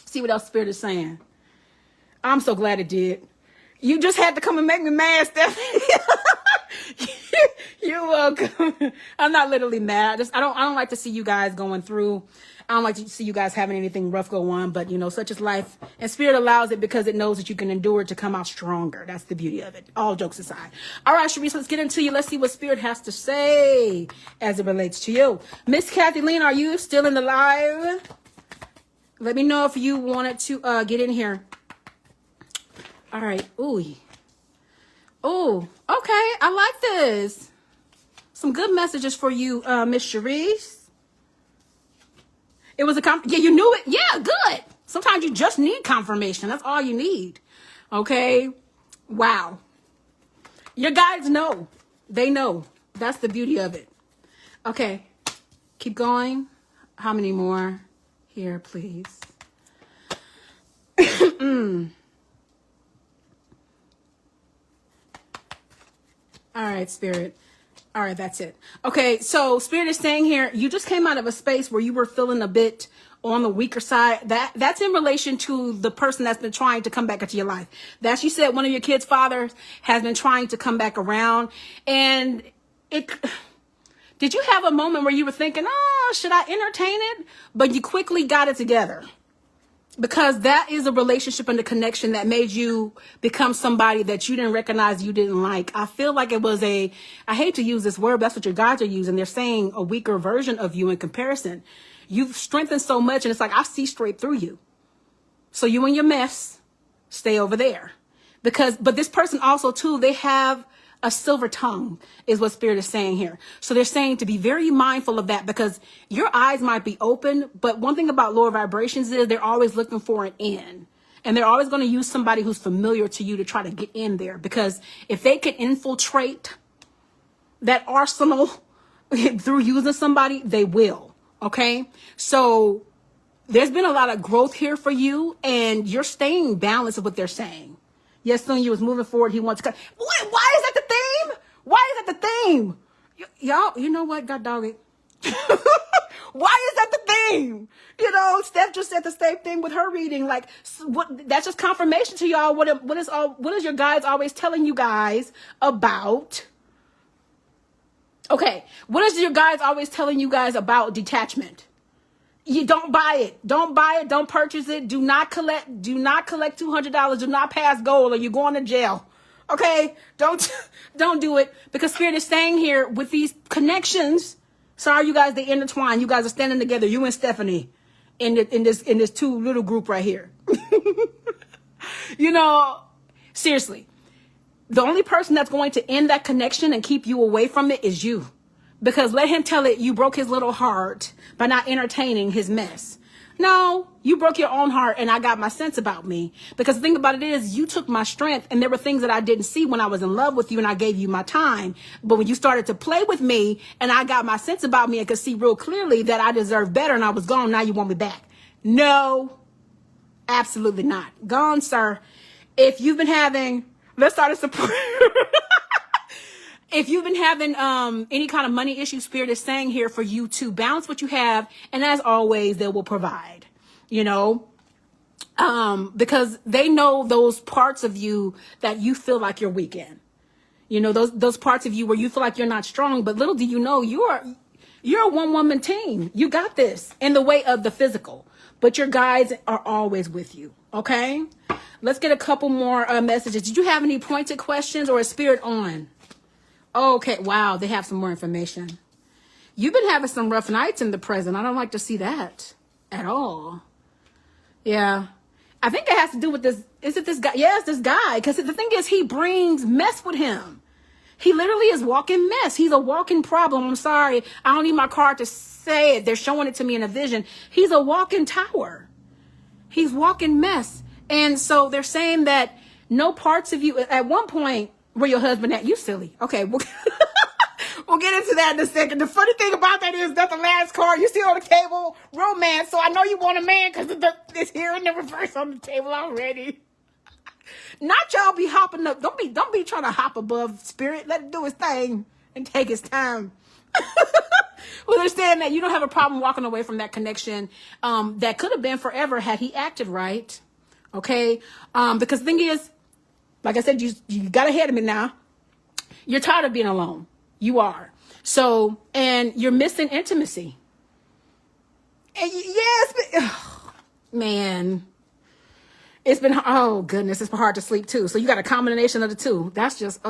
See what else Spirit is saying. I'm so glad it did. You just had to come and make me mad, Stephanie. You're welcome. I'm not literally mad. I don't like to see you guys going through. I don't like to see you guys having anything rough go on, but such is life. And Spirit allows it because it knows that you can endure it to come out stronger. That's the beauty of it. All jokes aside. All right, Sharice, let's get into you. Let's see what Spirit has to say as it relates to you. Miss Kathleen, are you still in the live? Let me know if you wanted to get in here. All right. Ooh, okay. I like this. Some good messages for you, Miss Sharice. It was yeah, you knew it. Yeah, good. Sometimes you just need confirmation. That's all you need. Okay. Wow. Your guides know. They know. That's the beauty of it. Okay. Keep going. How many more? Here, please. All right, Spirit. All right, that's it. Okay, so Spirit is saying here, you just came out of a space where you were feeling a bit on the weaker side. That's in relation to the person that's been trying to come back into your life. That's, you said one of your kids' fathers has been trying to come back around. And did you have a moment where you were thinking, oh, should I entertain it? But you quickly got it together. Because that is a relationship and a connection that made you become somebody that you didn't recognize you didn't like. I feel like it was I hate to use this word, but that's what your guides are using. They're saying a weaker version of you in comparison. You've strengthened so much, and it's like, I see straight through you. So you and your mess, stay over there. But this person also too, they have a silver tongue is what Spirit is saying here. So they're saying to be very mindful of that, because your eyes might be open, but one thing about lower vibrations is they're always looking for an in. And they're always going to use somebody who's familiar to you to try to get in there, because if they could infiltrate that arsenal through using somebody, they will. Okay. So there's been a lot of growth here for you, and you're staying balanced with what they're saying. Yes, son, you was moving forward. He wants to cut. Why is that the theme? Why is that the theme? Y'all, you know what? God dog it. Why is that the theme? You know, Steph just said the same thing with her reading. Like, what? That's just confirmation to y'all. What is your guides always telling you guys about? Okay, what is your guides always telling you guys about detachment? You don't buy it. Don't buy it. Don't purchase it. Do not collect $200. Do not pass gold, or you're going to jail. Okay? Don't do it, because Spirit is saying here with these connections. Sorry, you guys, they intertwine. You guys are standing together. You and Stephanie in this two little group right here. You know, seriously, the only person that's going to end that connection and keep you away from it is you. Because let him tell it you broke his little heart by not entertaining his mess. No, you broke your own heart, and I got my sense about me. Because the thing about it is, you took my strength, and there were things that I didn't see when I was in love with you, and I gave you my time. But when you started to play with me, and I got my sense about me and could see real clearly that I deserved better and I was gone, now you want me back. No, absolutely not. Gone, sir. If you've been having, let's start a support. If you've been having any kind of money issue, Spirit is saying here for you to balance what you have, and as always, they will provide, you know, because they know those parts of you that you feel like you're weak in, you know, those parts of you where you feel like you're not strong, but little do you know, you're a one-woman team. You got this in the way of the physical, but your guides are always with you. Okay, let's get a couple more messages. Did you have any pointed questions, or is Spirit on? Okay, wow, they have some more information. You've been having some rough nights in the present. I don't like to see that at all. Yeah, I think it has to do with this. Is it this guy? Yes, this guy. Because the thing is, he brings mess with him. He literally is walking mess. He's a walking problem. I'm sorry. I don't need my card to say it. They're showing it to me in a vision. He's a walking tower. He's walking mess. And so they're saying that no parts of you, at one point, where your husband at? You silly. Okay, we'll get into that in a second. The funny thing about that is that the last card you see on the table, romance. So I know you want a man, because it's here in the reverse on the table already. Not y'all be hopping up. Don't be trying to hop above Spirit. Let it do its thing and take its time. Well, they're saying that you don't have a problem walking away from that connection that could have been forever had he acted right. Okay, because the thing is, like I said, you got ahead of me now. You're tired of being alone. You are. So, and you're missing intimacy. And yes, man, it's been, oh goodness, it's been hard to sleep too. So you got a combination of the two. That's just,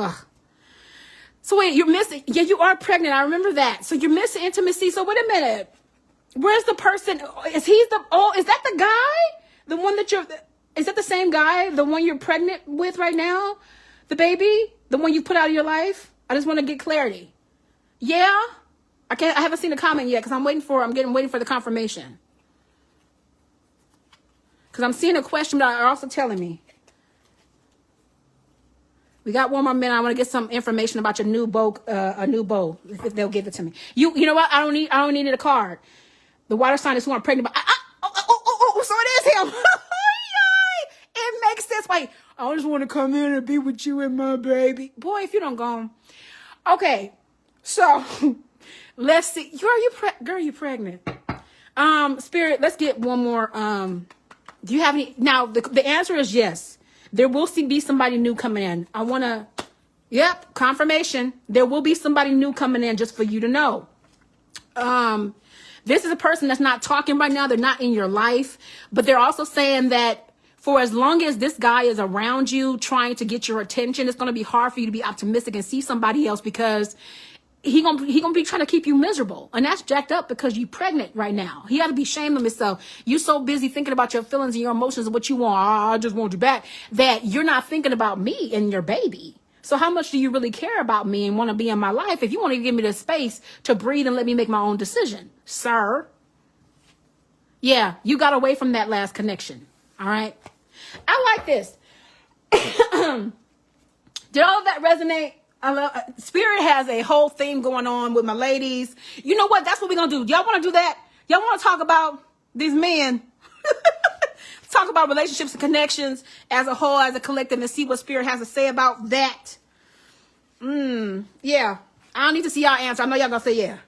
So wait, you're missing, yeah, you are pregnant. I remember that. So you're missing intimacy. So wait a minute. Where's the person? Is that the guy? The one that is that the same guy? The one you're pregnant with right now? The baby? The one you put out of your life? I just want to get clarity. Yeah? I haven't seen a comment yet, because I'm waiting for the confirmation. Because I'm seeing a question, but are also telling me. We got one more minute. I want to get some information about your new bow, a new bow, if they'll give it to me. You know what? I don't need a card. The water sign is who I'm pregnant by. So it is him. It makes sense. Wait, I just want to come in and be with you and my baby. Boy, if you don't go. Okay, so let's see. Girl, you pregnant. Spirit, let's get one more. Do you have any? Now, the answer is yes. There will be somebody new coming in. I want to, yep, confirmation. There will be somebody new coming in, just for you to know. This is a person that's not talking right now. They're not in your life, but they're also saying that for as long as this guy is around you trying to get your attention, it's going to be hard for you to be optimistic and see somebody else, because he gonna be trying to keep you miserable. And that's jacked up, because you pregnant right now. He ought to be ashamed of himself. You so busy thinking about your feelings and your emotions and what you want. I just want you back, that you're not thinking about me and your baby. So how much do you really care about me and want to be in my life if you want to give me the space to breathe and let me make my own decision, sir? Yeah, you got away from that last connection. All right. I like this. Did all of that resonate? I love Spirit has a whole theme going on with my ladies. You know what? That's what we're going to do. Y'all want to do that? Y'all want to talk about these men? Talk about relationships and connections as a whole, as a collective, and see what Spirit has to say about that. Yeah. I don't need to see y'all answer. I know y'all going to say yeah.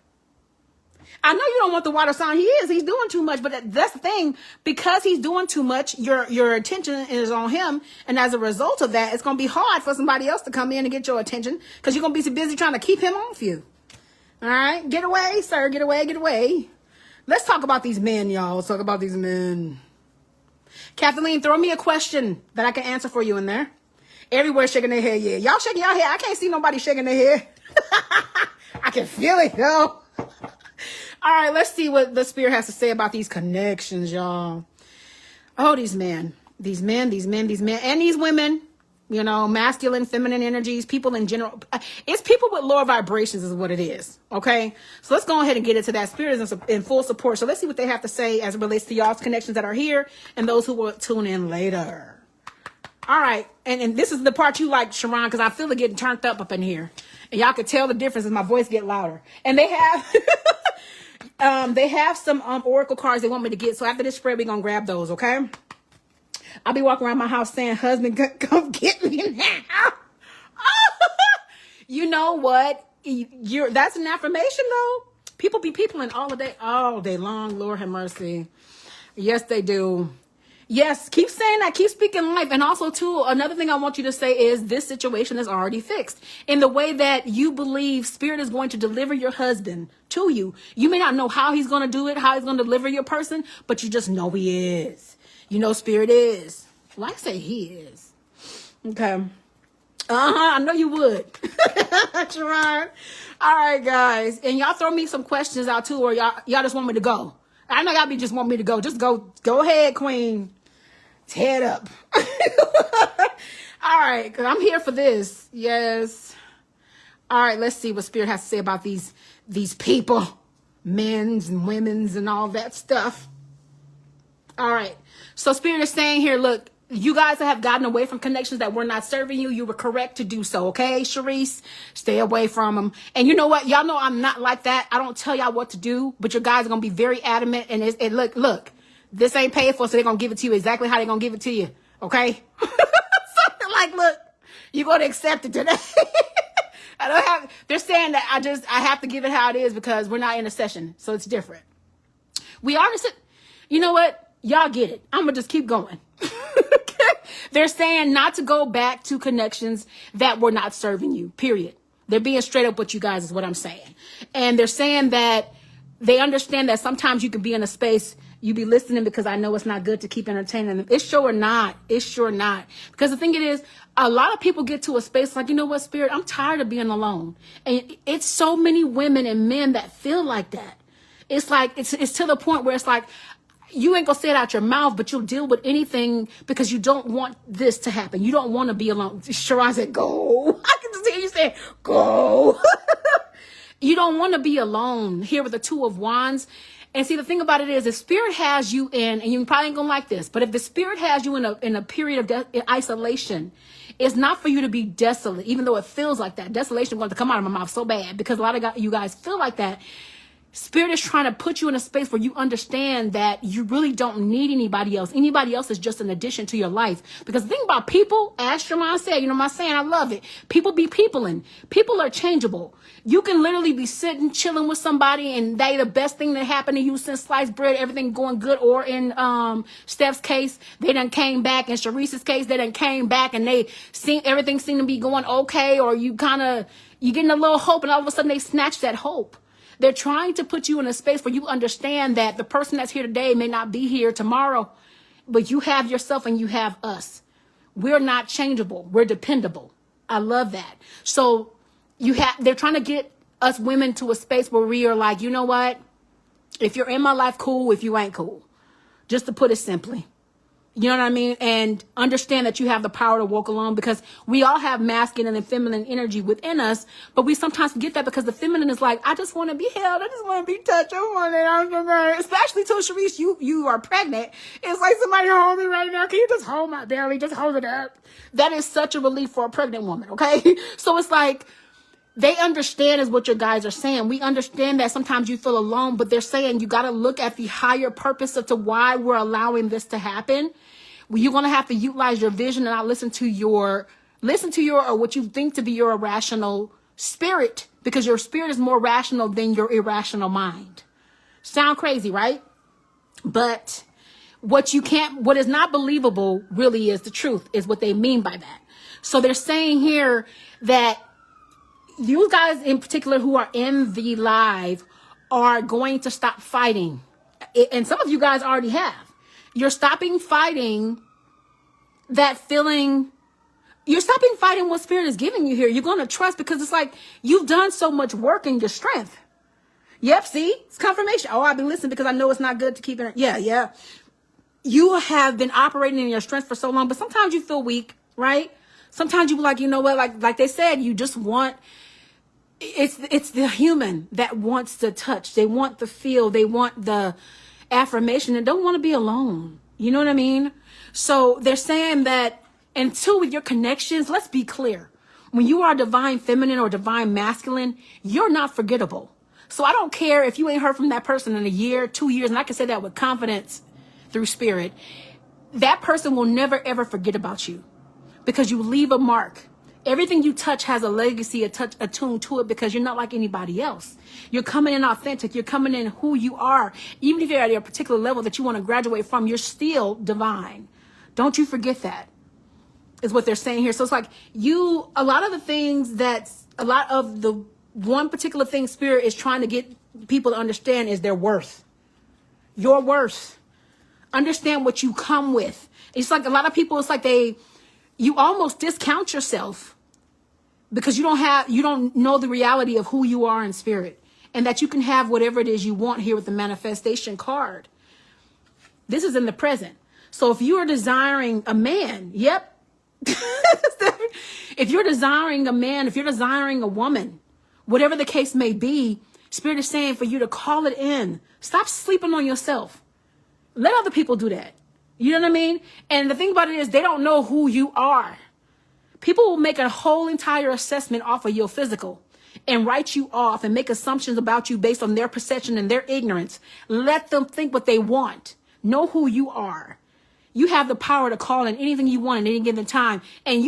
I know you don't want the water sign. He's doing too much, but that's the thing. Because he's doing too much, your attention is on him. And as a result of that, it's going to be hard for somebody else to come in and get your attention, because you're going to be too busy trying to keep him off you. All right. Get away, sir. Get away. Get away. Let's talk about these men, y'all. Let's talk about these men. Kathleen, throw me a question that I can answer for you in there. Everywhere shaking their head. Yeah. Y'all shaking your head. I can't see nobody shaking their head. I can feel it, though. All right, let's see what the Spirit has to say about these connections, y'all. Oh, these men, and these women, you know, masculine, feminine energies, people in general. It's people with lower vibrations is what it is, okay? So let's go ahead and get into that. Spirit is in full support. So let's see what they have to say as it relates to y'all's connections that are here and those who will tune in later. All right, and this is the part you like, Sharon, because I feel it getting turned up in here. And y'all can tell the difference as my voice get louder. And they have... they have some oracle cards they want me to get. So after this spread, we're going to grab those, okay? I'll be walking around my house saying, husband, come get me now. You know what? That's an affirmation, though. People be peopling all day long. Lord have mercy. Yes, they do. Yes, keep saying that. Keep speaking life. And also, too, another thing I want you to say is this situation is already fixed. In the way that you believe Spirit is going to deliver your husband to you. You may not know how he's going to do it, how he's going to deliver your person, but you just know he is. You know Spirit is. Well, I say he is. Okay. I know you would. Sharon. All right, guys. And y'all throw me some questions out, too, or y'all just want me to go. I know y'all just want me to go. Just go ahead, queen. Head up. All right, because I'm here for this. Yes. All right, let's see what Spirit has to say about these people, men's and women's and all that stuff. All right. So Spirit is saying here, look, you guys have gotten away from connections that were not serving you. You were correct to do so. Okay, Sharice, stay away from them. And you know what? Y'all know I'm not like that. I don't tell y'all what to do, but your guys are going to be very adamant. And look, this ain't paid for, so they're going to give it to you exactly how they're going to give it to you. Okay? Something like, look, you're going to accept it today. They're saying that I have to give it how it is because we're not in a session. So it's different. We are, you know what? Y'all get it. I'm going to just keep going. They're saying not to go back to connections that were not serving you, period. They're being straight up with you guys is what I'm saying. And they're saying that they understand that sometimes you can be in a space, you be listening because I know it's not good to keep entertaining them. It's sure not. It's sure not. Because the thing it is, a lot of people get to a space like, you know what, Spirit, I'm tired of being alone. And it's so many women and men that feel like that. It's like, it's to the point where it's like, you ain't gonna say it out your mouth, but you'll deal with anything because you don't want this to happen. You don't want to be alone. Sharon said, go. I can just hear you say, go. You don't want to be alone here with the Two of Wands. And see, the thing about it is, if Spirit has you in, and you probably ain't gonna like this, but if the Spirit has you in a period of isolation, It's not for you to be desolate, even though it feels like that. Desolation wants to come out of my mouth so bad because a lot of you guys feel like that. Spirit is trying to put you in a space where you understand that you really don't need anybody else. Anybody else is just an addition to your life. Because the thing about people, as Sherman said, you know my saying, I love it. People be peopling. People are changeable. You can literally be sitting, chilling with somebody, and they the best thing that happened to you since sliced bread, everything going good. Or in Steph's case, they done came back. In Sharice's case, they done came back, and everything seemed to be going okay. Or you getting a little hope, and all of a sudden they snatch that hope. They're trying to put you in a space where you understand that the person that's here today may not be here tomorrow, but you have yourself and you have us. We're not changeable. We're dependable. I love that. So they're trying to get us women to a space where we are like, you know what? If you're in my life, cool. If you ain't, cool. Just to put it simply. You know what I mean? And understand that you have the power to walk alone, because we all have masculine and feminine energy within us, but we sometimes forget that because the feminine is like, I just want to be held. I just want to be touched. I want it. Especially to Sharice, you are pregnant. It's like, somebody hold me right now. Can you just hold my belly? Just hold it up. That is such a relief for a pregnant woman. Okay. So it's like, they understand is what your guys are saying. We understand that sometimes you feel alone, but they're saying you got to look at the higher purpose of to why we're allowing this to happen. Well, you're going to have to utilize your vision and not listen to your or what you think to be your irrational spirit, because your spirit is more rational than your irrational mind. Sound crazy, right? But what is not believable really is the truth, is what they mean by that. So they're saying here that you guys in particular who are in the live are going to stop fighting. And some of you guys already have. You're stopping fighting that feeling. You're stopping fighting what spirit is giving you here. You're going to trust, because it's like you've done so much work in your strength. Yep, see? It's confirmation. Oh, I've been listening because I know it's not good to keep it. Yeah. You have been operating in your strength for so long, but sometimes you feel weak, right? Sometimes you be like, you know what? Like they said, you just want... It's the human that wants to touch. They want the feel. They want the affirmation and don't want to be alone. You know what I mean? So they're saying that, and two, with your connections, let's be clear. When you are divine feminine or divine masculine, you're not forgettable. So I don't care if you ain't heard from that person in a year, 2 years, and I can say that with confidence through spirit. That person will never, ever forget about you, because you leave a mark. Everything you touch has a legacy attuned to it, because you're not like anybody else. You're coming in authentic. You're coming in who you are. Even if you're at a particular level that you want to graduate from, you're still divine. Don't you forget that, is what they're saying here. So it's like a lot of the one particular thing Spirit is trying to get people to understand is their worth. Your worth. Understand what you come with. It's like a lot of people, it's like you almost discount yourself because you don't know the reality of who you are in spirit, and that you can have whatever it is you want here with the manifestation card. This is in the present. So if you are desiring a man, yep. If you're desiring a man, if you're desiring a woman, whatever the case may be, Spirit is saying for you to call it in. Stop sleeping on yourself. Let other people do that. You know what I mean? And the thing about it is, they don't know who you are. People will make a whole entire assessment off of your physical and write you off and make assumptions about you based on their perception and their ignorance. Let them think what they want. Know who you are. You have the power to call in anything you want at any given time. And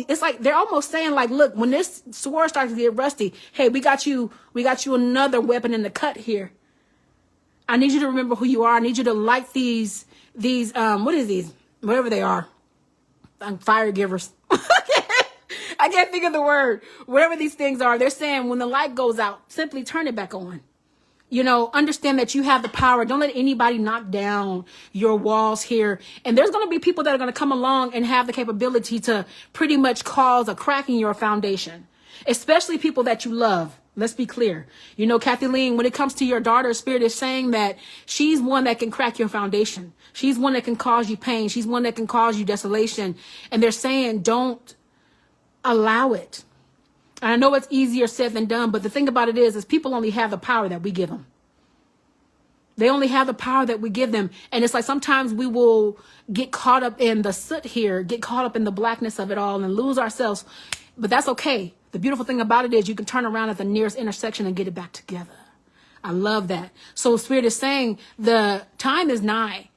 it's like they're almost saying, like, look, when this sword starts to get rusty, hey, we got you another weapon in the cut here. I need you to remember who you are. I need you to light these what is these? Whatever they are. Fire givers. I can't think of the word. Whatever these things are, they're saying when the light goes out, simply turn it back on. You know, understand that you have the power. Don't let anybody knock down your walls here. And there's going to be people that are going to come along and have the capability to pretty much cause a crack in your foundation, especially people that you love. Let's be clear. You know, Kathleen, when it comes to your daughter, Spirit is saying that she's one that can crack your foundation. She's one that can cause you pain. She's one that can cause you desolation. And they're saying, don't allow it. And I know it's easier said than done, but the thing about it is people only have the power that we give them. They only have the power that we give them. And it's like sometimes we will get caught up in the soot here, get caught up in the blackness of it all and lose ourselves. But that's okay. The beautiful thing about it is you can turn around at the nearest intersection and get it back together. I love that. So Spirit is saying the time is nigh.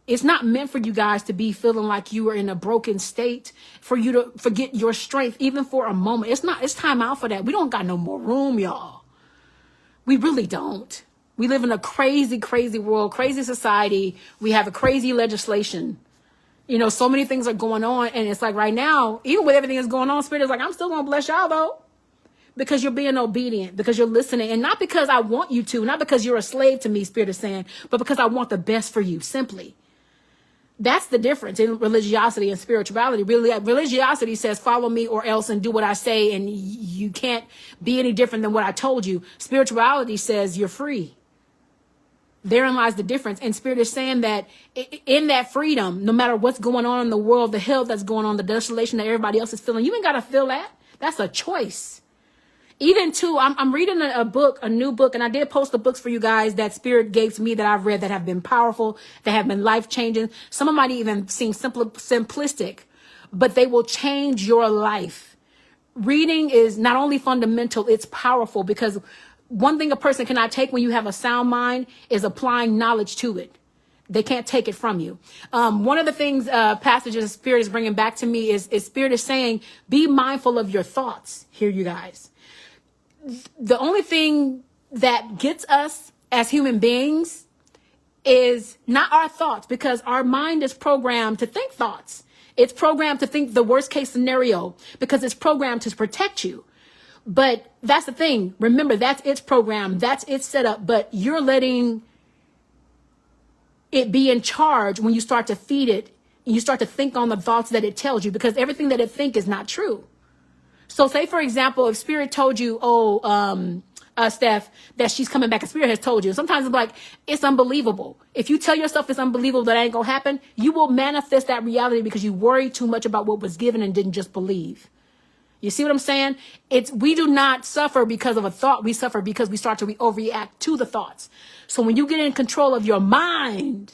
It's not meant for you guys to be feeling like you are in a broken state, for you to forget your strength, even for a moment. It's time out for that. We don't got no more room, y'all. We really don't. We live in a crazy, crazy world, crazy society. We have a crazy legislation. You know, so many things are going on. And it's like right now, even with everything that's going on, Spirit is like, I'm still going to bless y'all though. Because you're being obedient, because you're listening. And not because I want you to, not because you're a slave to me, Spirit is saying, but because I want the best for you, simply. That's the difference in religiosity and spirituality. Really, religiosity says, follow me or else and do what I say. And you can't be any different than what I told you. Spirituality says you're free. Therein lies the difference. And Spirit is saying that in that freedom, no matter what's going on in the world, the hell that's going on, the desolation that everybody else is feeling, you ain't got to feel that. That's a choice. Even too, I'm reading a new book, and I did post the books for you guys that Spirit gave to me that I've read that have been powerful, that have been life-changing. Some of them might even seem simplistic, but they will change your life. Reading is not only fundamental, it's powerful, because one thing a person cannot take when you have a sound mind is applying knowledge to it. They can't take it from you. One of the things passages Spirit is bringing back to me is Spirit is saying, be mindful of your thoughts. Here, you guys. The only thing that gets us as human beings is not our thoughts, because our mind is programmed to think thoughts. It's programmed to think the worst case scenario because it's programmed to protect you. But that's the thing. Remember, that's its program. That's its setup. But you're letting it be in charge when you start to feed it. You start to think on the thoughts that it tells you, because everything that it thinks is not true. So say, for example, if Spirit told you, Steph, that she's coming back, and Spirit has told you. Sometimes it's like, it's unbelievable. If you tell yourself it's unbelievable that ain't going to happen, you will manifest that reality because you worry too much about what was given and didn't just believe. You see what I'm saying? We do not suffer because of a thought. We suffer because we start to overreact to the thoughts. So when you get in control of your mind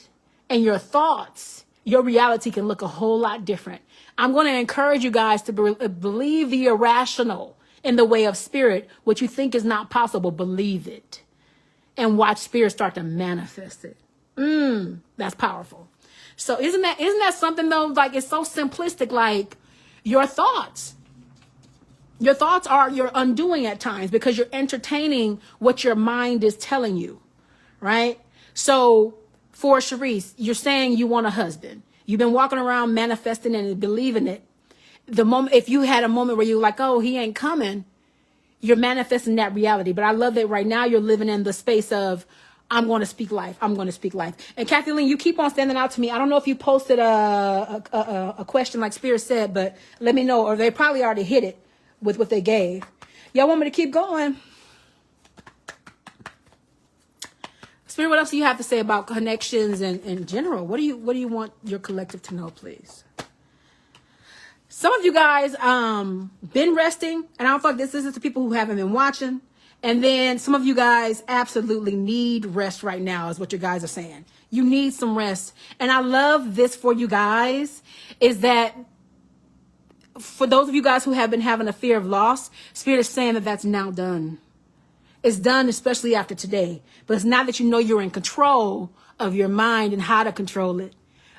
and your thoughts, your reality can look a whole lot different. I'm going to encourage you guys to believe the irrational in the way of Spirit. What you think is not possible, believe it. And watch Spirit start to manifest it. That's powerful. So isn't that something though? Like, it's so simplistic, like your thoughts. Your thoughts are your undoing at times because you're entertaining what your mind is telling you, right? So for Sharice, you're saying you want a husband. You've been walking around manifesting and believing it. The moment, if you had a moment where you're like, oh, he ain't coming, you're manifesting that reality. But I love that right now you're living in the space of, I'm going to speak life. I'm going to speak life. And Kathleen, you keep on standing out to me. I don't know if you posted a question like Spirit said, but let me know, or they probably already hit it with what they gave. Y'all want me to keep going? Spirit, what else do you have to say about connections and in general? What do you want your collective to know, please? Some of you guys been resting, and I don't feel like this is to people who haven't been watching. And then some of you guys absolutely need rest right now, is what you guys are saying. You need some rest. And I love this for you guys, is that for those of you guys who have been having a fear of loss, Spirit is saying that that's now done. It's done, especially after today. But it's now that you know you're in control of your mind and how to control it.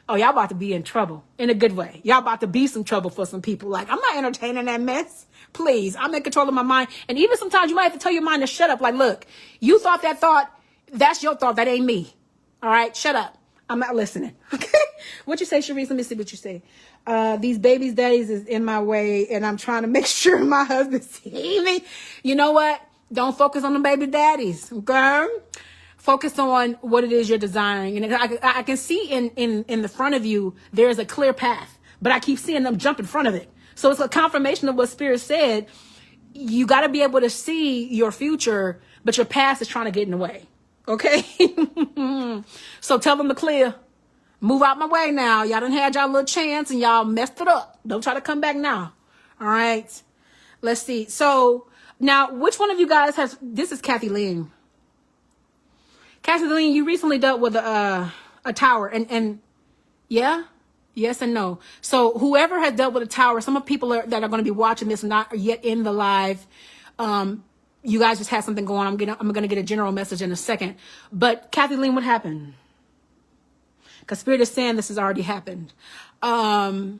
Oh, y'all about to be in trouble in a good way. Y'all about to be some trouble for some people. Like, I'm not entertaining that mess. Please, I'm in control of my mind. And even sometimes you might have to tell your mind to shut up. Like, look, you thought that thought. That's your thought. That ain't me. All right, shut up. I'm not listening. Okay. What you say, Sharice? Let me see what you say. These babies' daddies is in my way, and I'm trying to make sure my husband sees me. You know what? Don't focus on the baby daddies, okay? Focus on what it is you're desiring. And I can see in the front of you, there's a clear path, but I keep seeing them jump in front of it. So it's a confirmation of what Spirit said. You got to be able to see your future, but your past is trying to get in the way, okay? So tell them to clear. Move out my way now. Y'all done had y'all little chance and y'all messed it up. Don't try to come back now. All right. Let's see. So now, which one of you guys this is Kathy Lynn. Kathleen, you recently dealt with a tower, and yeah, yes and no. So whoever has dealt with a tower, some of people that are going to be watching this not yet in the live. You guys just had something going on. I'm gonna get a general message in a second. But Kathleen, what happened? Because Spirit is saying this has already happened. Now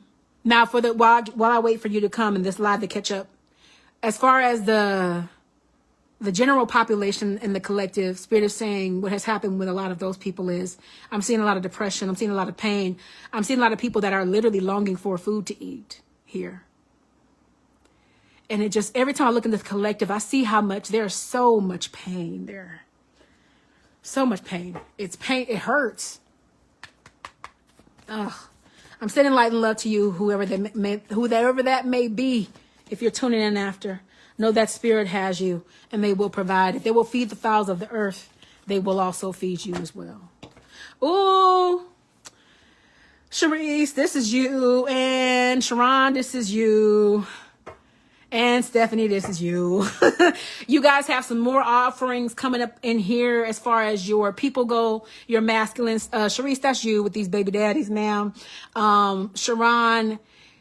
while I wait for you to come in this live to catch up, as far as the general population and the collective, Spirit is saying what has happened with a lot of those people is I'm seeing a lot of depression. I'm seeing a lot of pain. I'm seeing a lot of people that are literally longing for food to eat here. And it just, every time I look in this collective, I see how much there's so much pain there. So much pain. It's pain. It hurts. Ugh. I'm sending light and love to you, whoever that may be. If you're tuning in after, know that Spirit has you and they will provide. If they will feed the fowls of the earth, they will also feed you as well. Ooh. Sharice, this is you. And Sharon, this is you. And Stephanie, this is you. You guys have some more offerings coming up in here as far as your people go, your masculines. Sharice, that's you with these baby daddies now. Sharon,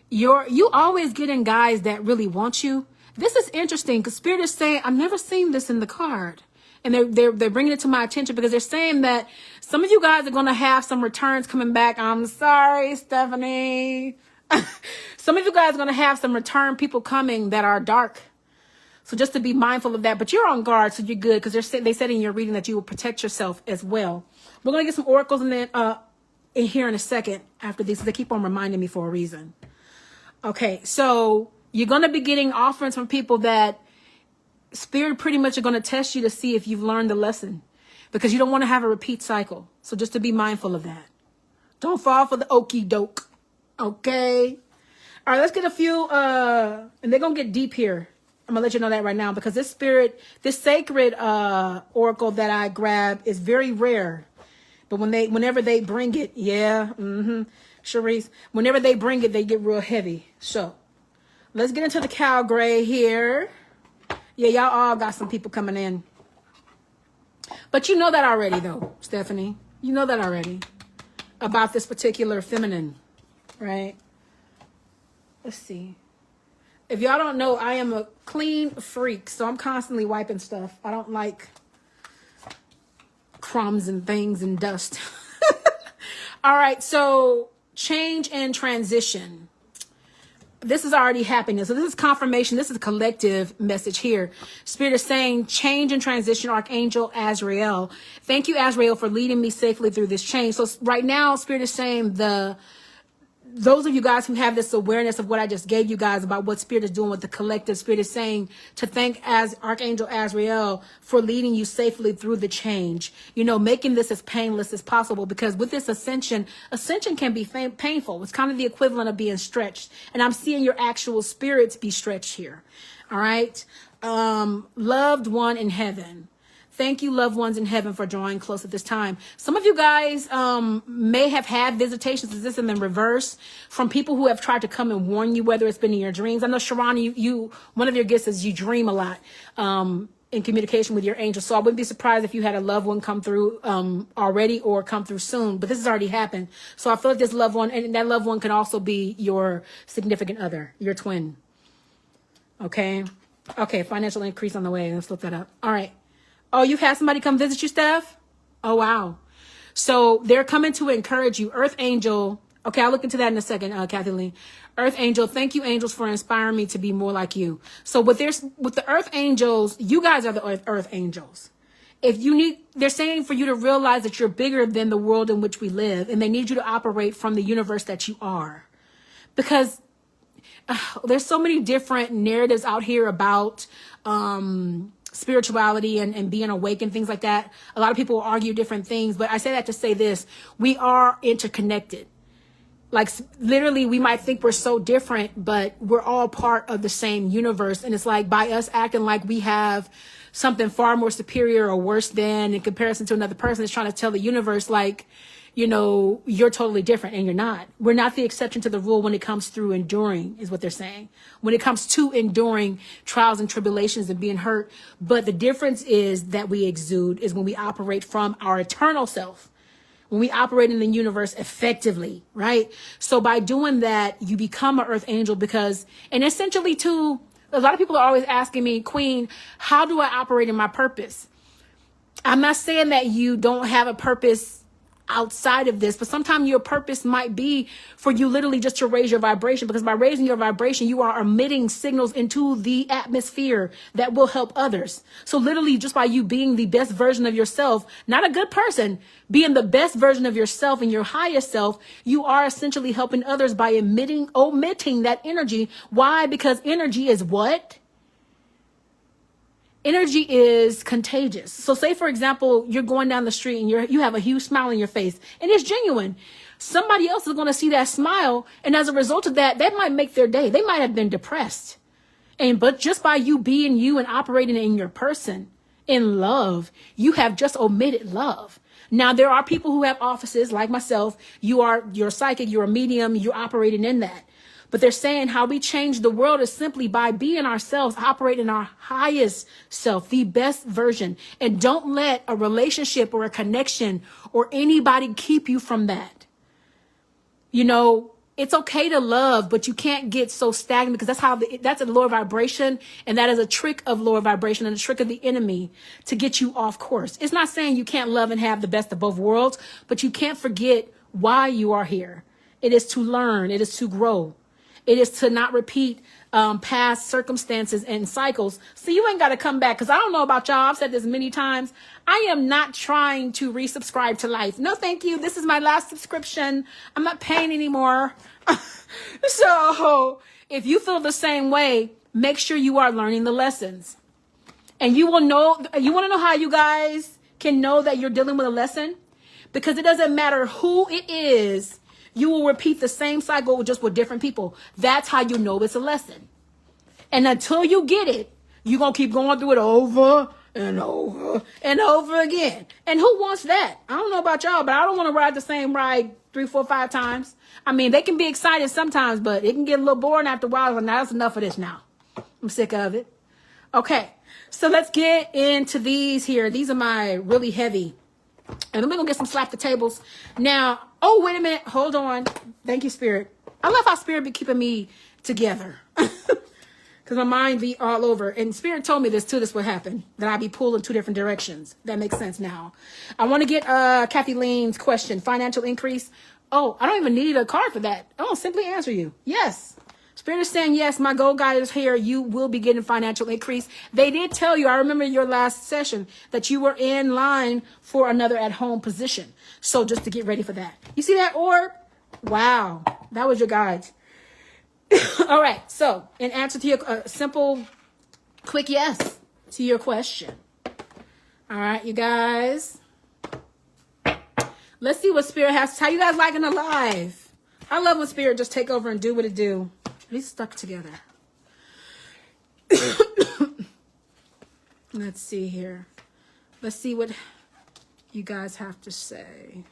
you always getting guys that really want you. This is interesting because Spirit is saying, I've never seen this in the card. And they're bringing it to my attention because they're saying that some of you guys are going to have some returns coming back. I'm sorry, Stephanie. Some of you guys are going to have some return people coming that are dark. So just to be mindful of that. But you're on guard, so you're good because they said in your reading that you will protect yourself as well. We're going to get some oracles in here in a second after these. They keep on reminding me for a reason. Okay, so you're going to be getting offerings from people that Spirit pretty much are going to test you to see if you've learned the lesson. Because you don't want to have a repeat cycle. So just to be mindful of that. Don't fall for the okie doke. Okay. All right, let's get a few, and they're going to get deep here. I'm going to let you know that right now because this sacred oracle that I grab is very rare. But whenever they bring it, yeah, Sharice, whenever they bring it, they get real heavy. So let's get into the cow gray here. Yeah, y'all all got some people coming in. But you know that already, though, Stephanie. You know that already about this particular feminine. Right? Let's see. If y'all don't know, I am a clean freak, so I'm constantly wiping stuff. I don't like crumbs and things and dust. All right, so change and transition. This is already happening. So this is confirmation. This is a collective message here. Spirit is saying change and transition, Archangel Azrael. Thank you, Azrael, for leading me safely through this change. So right now, Spirit is saying those of you guys who have this awareness of what I just gave you guys about what Spirit is doing with the collective, Spirit is saying to thank Archangel Azrael for leading you safely through the change, making this as painless as possible, because with this ascension can be painful. It's kind of the equivalent of being stretched. And I'm seeing your actual spirits be stretched here. All right. Loved one in heaven. Thank you, loved ones in heaven, for drawing close at this time. Some of you guys may have had visitations, is this in the reverse, from people who have tried to come and warn you, whether it's been in your dreams. I know, Sharon, you one of your gifts is you dream a lot in communication with your angels. So I wouldn't be surprised if you had a loved one come through already or come through soon. But this has already happened. So I feel like this loved one, and that loved one can also be your significant other, your twin. Okay. Okay, financial increase on the way. Let's look that up. All right. Oh, you've had somebody come visit you, Steph? Oh, wow. So they're coming to encourage you. Earth Angel. Okay, I'll look into that in a second, Kathleen. Earth Angel, thank you, angels, for inspiring me to be more like you. So with the Earth Angels, you guys are the Earth Angels. They're saying for you to realize that you're bigger than the world in which we live, and they need you to operate from the universe that you are. Because there's so many different narratives out here about spirituality and being awake and things like that. A lot of people argue different things, but I say that to say this: we are interconnected. Like literally, we might think we're so different, but we're all part of the same universe. And it's like by us acting like we have something far more superior or worse than in comparison to another person, is trying to tell the universe, like, you're totally different, and you're not. We're not the exception to the rule when it comes through enduring, is what they're saying. When it comes to enduring trials and tribulations and being hurt. But the difference is that we exude is when we operate from our eternal self, when we operate in the universe effectively, right? So by doing that, you become an earth angel and essentially too, a lot of people are always asking me, Queen, how do I operate in my purpose? I'm not saying that you don't have a purpose outside of this, but sometimes your purpose might be for you literally just to raise your vibration, because by raising your vibration, you are emitting signals into the atmosphere that will help others. So literally just by you being the best version of yourself, not a good person, being the best version of yourself and your highest self, you are essentially helping others by omitting that energy. Why? Because energy is what? Energy is contagious. So say, for example, you're going down the street and you have a huge smile on your face and it's genuine. Somebody else is going to see that smile. And as a result of that, that might make their day. They might have been depressed. But just by you being you and operating in your person, in love, you have just omitted love. Now, there are people who have offices like myself. You're psychic, you're a medium, you're operating in that. But they're saying how we change the world is simply by being ourselves, operating our highest self, the best version. And don't let a relationship or a connection or anybody keep you from that. It's okay to love, but you can't get so stagnant, because that's a lower vibration. And that is a trick of lower vibration and a trick of the enemy to get you off course. It's not saying you can't love and have the best of both worlds, but you can't forget why you are here. It is to learn. It is to grow. It is to not repeat past circumstances and cycles. So you ain't got to come back, because I don't know about y'all. I've said this many times. I am not trying to resubscribe to life. No, thank you. This is my last subscription. I'm not paying anymore. So if you feel the same way, make sure you are learning the lessons. And you want to know how you guys can know that you're dealing with a lesson? Because it doesn't matter who it is. You will repeat the same cycle just with different people. That's how you know it's a lesson. And until you get it, you're going to keep going through it over and over and over again. And who wants that? I don't know about y'all, but I don't want to ride the same ride 3, 4, 5 times. I mean, they can be excited sometimes, but it can get a little boring after a while. And that's enough of this now. I'm sick of it. Okay, so let's get into these here. These are my really heavy. And then we're going to get some slap the tables. Now, oh, wait a minute. Hold on. Thank you, Spirit. I love how Spirit be keeping me together. Because my mind be all over. And Spirit told me this too. This would happen. That I be pulled in 2 different directions. That makes sense now. I want to get Kathy Lean's question. Financial increase. Oh, I don't even need a card for that. I'll simply answer you. Yes. Spirit is saying, yes, my gold guide is here. You will be getting financial increase. They did tell you, I remember your last session, that you were in line for another at-home position. So just to get ready for that. You see that orb? Wow. That was your guides. All right. So in answer to your simple, quick yes to your question. All right, you guys. Let's see what Spirit has. How you guys liking the live? I love when Spirit just take over and do what it do. He's stuck together. Let's see here. Let's see what you guys have to say.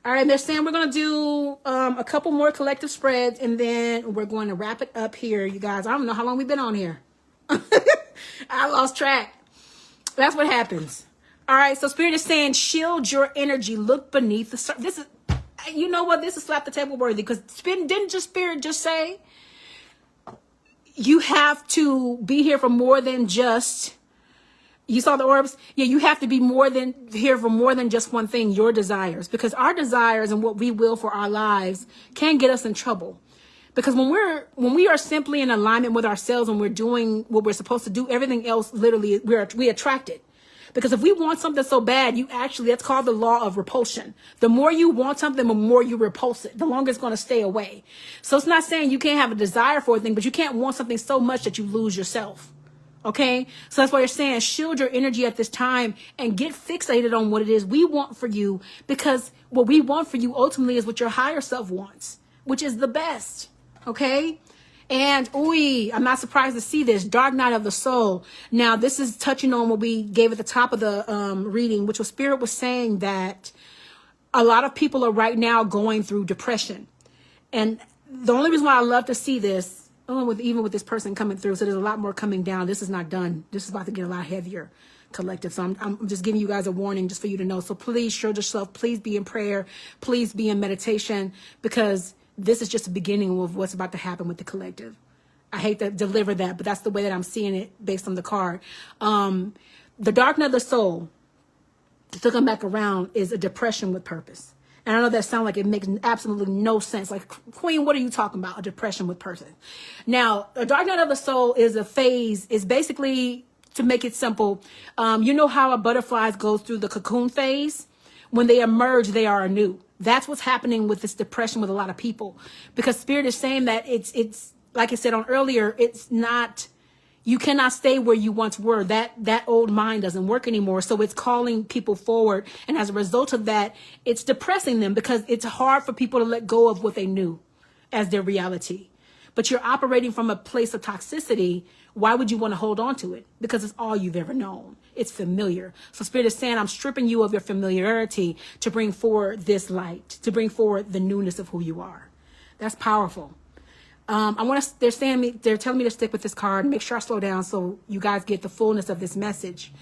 All right, they're saying we're going to do a couple more collective spreads, and then we're going to wrap it up here, you guys. I don't know how long we've been on here. I lost track. That's what happens. All right, so Spirit is saying, shield your energy. Look beneath the surface. This is, you know what? This is slap the table worthy, because didn't just Spirit just say you have to be here for more than just, you saw the orbs? Yeah, you have to be here for more than just one thing, your desires. Because our desires and what we will for our lives can get us in trouble. Because when we are simply in alignment with ourselves and we're doing what we're supposed to do, everything else literally we attract it. Because if we want something so bad, that's called the law of repulsion. The more you want something, the more you repulse it, the longer it's going to stay away. So it's not saying you can't have a desire for a thing, but you can't want something so much that you lose yourself. Okay? So that's why you're saying shield your energy at this time and get fixated on what it is we want for you, because what we want for you ultimately is what your higher self wants, which is the best. Okay? And, I'm not surprised to see this. Dark night of the soul. Now, this is touching on what we gave at the top of the reading, which was Spirit was saying that a lot of people are right now going through depression. And the only reason why I love to see this, even with this person coming through, so there's a lot more coming down. This is not done. This is about to get a lot heavier, collective. So I'm just giving you guys a warning just for you to know. So please show yourself. Please be in prayer. Please be in meditation, because this is just the beginning of what's about to happen with the collective. I hate to deliver that, but that's the way that I'm seeing it based on the card. The dark night of the soul, to come back around, is a depression with purpose. And I know that sounds like it makes absolutely no sense. Like, Queen, what are you talking about? A depression with purpose. Now, a dark night of the soul is a phase, is basically, to make it simple, you know how a butterfly goes through the cocoon phase? When they emerge, they are anew. That's what's happening with this depression with a lot of people, because Spirit is saying that it's like I said on earlier, it's not, you cannot stay where you once were. That old mind doesn't work anymore. So it's calling people forward. And as a result of that, it's depressing them, because it's hard for people to let go of what they knew as their reality. But you're operating from a place of toxicity. Why would you want to hold on to it? Because it's all you've ever known. It's familiar. So Spirit is saying, I'm stripping you of your familiarity to bring forward this light, to bring forward the newness of who you are. That's powerful. They're telling me to stick with this card. Make sure I slow down so you guys get the fullness of this message.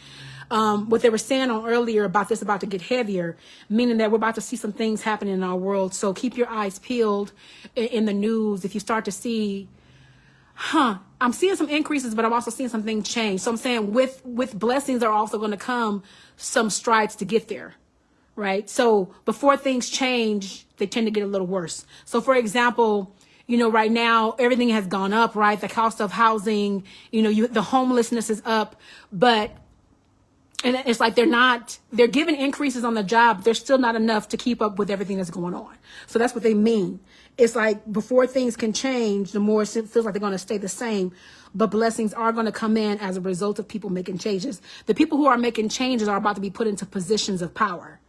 What they were saying on earlier about this about to get heavier, meaning that we're about to see some things happening in our world. So keep your eyes peeled in the news. If you start to see, I'm seeing some increases, but I'm also seeing some things change. So I'm saying with blessings are also going to come some strides to get there, right? So before things change, they tend to get a little worse. So for example, right now everything has gone up, right? The cost of housing, the homelessness is up, and it's like they're giving increases on the job. There's still not enough to keep up with everything that's going on. So that's what they mean. It's like before things can change, the more it feels like they're going to stay the same. But blessings are going to come in as a result of people making changes. The people who are making changes are about to be put into positions of power.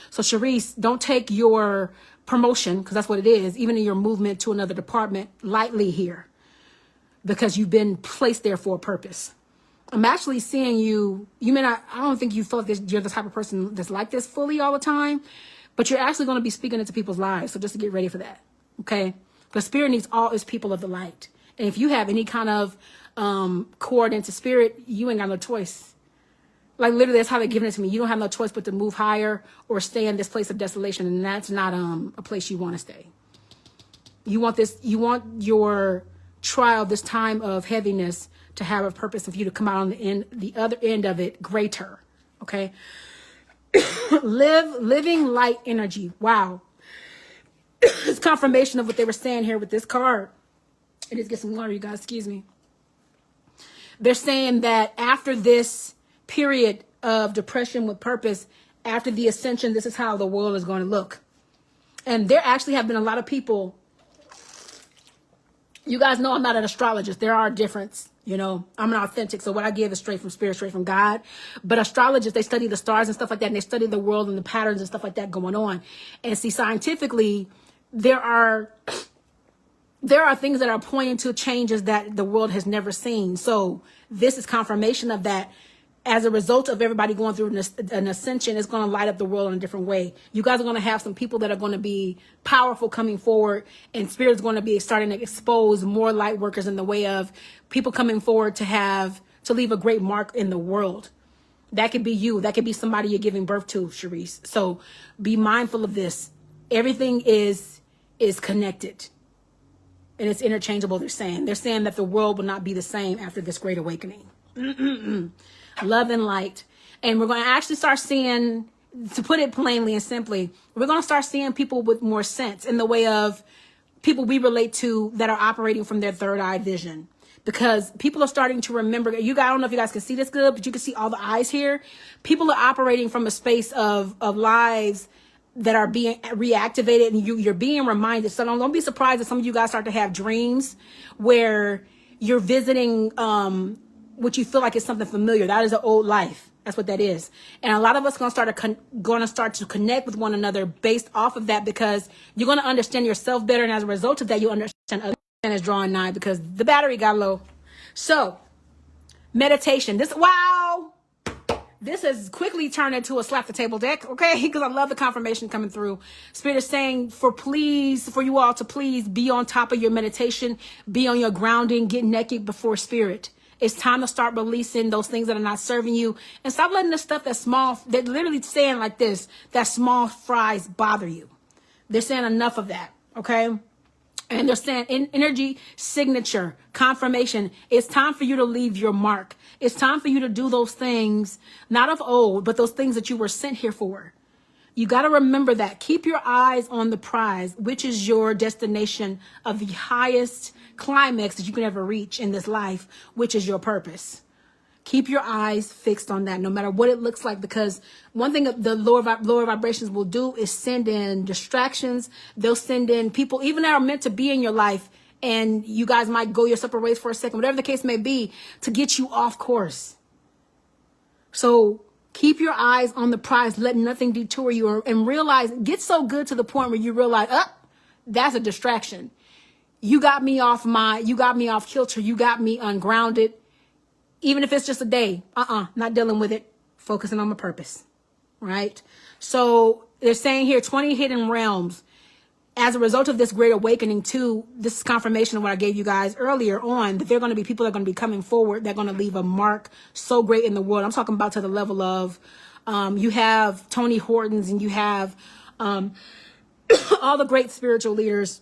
So Sharice, don't take your promotion, because that's what it is, even in your movement to another department, lightly here, because you've been placed there for a purpose. I'm actually seeing you may not, I don't think you feel like you're the type of person that's like this fully all the time, but you're actually going to be speaking into people's lives. So just to get ready for that. Okay. Because Spirit needs all its people of the light. And if you have any kind of cord into Spirit, you ain't got no choice. Like literally that's how they're giving it to me. You don't have no choice but to move higher or stay in this place of desolation. And that's not a place you want to stay. You want your trial, this time of heaviness, to have a purpose of you to come out on the other end of it greater. Okay. Living light energy. Wow. It's confirmation of what they were saying here with this card. It is get some water, you guys, excuse me. They're saying that after this period of depression with purpose, after the ascension, this is how the world is going to look. And there actually have been a lot of people. You guys know I'm not an astrologist. There are differences. I'm an authentic. So what I give is straight from Spirit, straight from God. But astrologists, they study the stars and stuff like that. And they study the world and the patterns and stuff like that going on. And see, scientifically, there are things that are pointing to changes that the world has never seen. So this is confirmation of that. As a result of everybody going through an ascension, it's going to light up the world in a different way. You guys are going to have some people that are going to be powerful coming forward, and Spirit is going to be starting to expose more light workers in the way of people coming forward to leave a great mark in the world. That could be you. That could be somebody you're giving birth to, Sharice. So be mindful of this. Everything is connected, and it's interchangeable. They're saying that the world will not be the same after this great awakening. Love and light. And we're going to actually start seeing, to put it plainly and simply, we're going to start seeing people with more sense in the way of people we relate to that are operating from their third eye vision. Because people are starting to remember, I don't know if you guys can see this good, but you can see all the eyes here. People are operating from a space of lives that are being reactivated, and you're being reminded. So don't be surprised if some of you guys start to have dreams where you're visiting what you feel like is something familiar. That is an old life. That's what that is. And a lot of us going to start to connect with one another based off of that, because you're going to understand yourself better. And as a result of that, you understand others. and it's drawing 9 because the battery got low. So meditation. This has quickly turned into a slap the table deck, okay? Because I love the confirmation coming through. Spirit is saying for you all to please be on top of your meditation, be on your grounding, get naked before Spirit. It's time to start releasing those things that are not serving you and stop letting the stuff that's small, they're literally saying like this, that small fries bother you. They're saying enough of that, okay? And they're saying energy signature, confirmation. It's time for you to leave your mark. It's time for you to do those things, not of old, but those things that you were sent here for. You got to remember that. Keep your eyes on the prize, which is your destination of the highest climax that you can ever reach in this life, which is your purpose. Keep your eyes fixed on that, no matter what it looks like, because one thing the lower vibrations will do is send in distractions. They'll send in people, even that are meant to be in your life, and you guys might go your separate ways for a second, whatever the case may be, to get you off course. So keep your eyes on the prize. Let nothing detour you, and realize, get so good to the point where you realize, that's a distraction. You got me off kilter. You got me ungrounded. Even if it's just a day, not dealing with it, focusing on my purpose, right? So they're saying here, 20 hidden realms. As a result of this great awakening too, this is confirmation of what I gave you guys earlier on, that there are going to be people that are going to be coming forward. They're going to leave a mark so great in the world. I'm talking about to the level of, you have Tony Hortons and you have all the great spiritual leaders.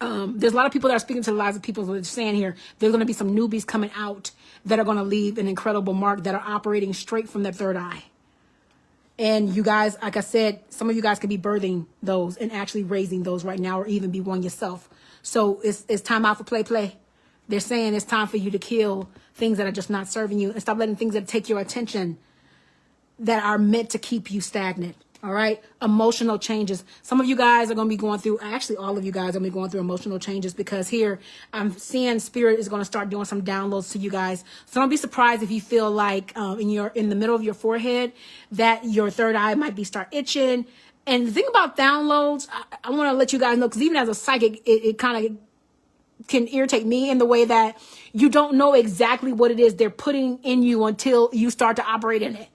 There's a lot of people that are speaking to the lives of people. They're saying here, there's going to be some newbies coming out that are going to leave an incredible mark, that are operating straight from their third eye. And you guys, like I said, some of you guys could be birthing those and actually raising those right now, or even be one yourself. So it's time out for play. They're saying it's time for you to kill things that are just not serving you and stop letting things that take your attention that are meant to keep you stagnant. All right. Emotional changes. Some of you guys are going to be going through, actually all of you guys are going to be going through emotional changes, because here I'm seeing Spirit is going to start doing some downloads to you guys. So don't be surprised if you feel like in the middle of your forehead that your third eye might start itching. And the thing about downloads, I want to let you guys know, because even as a psychic, it kind of can irritate me in the way that you don't know exactly what it is they're putting in you until you start to operate in it.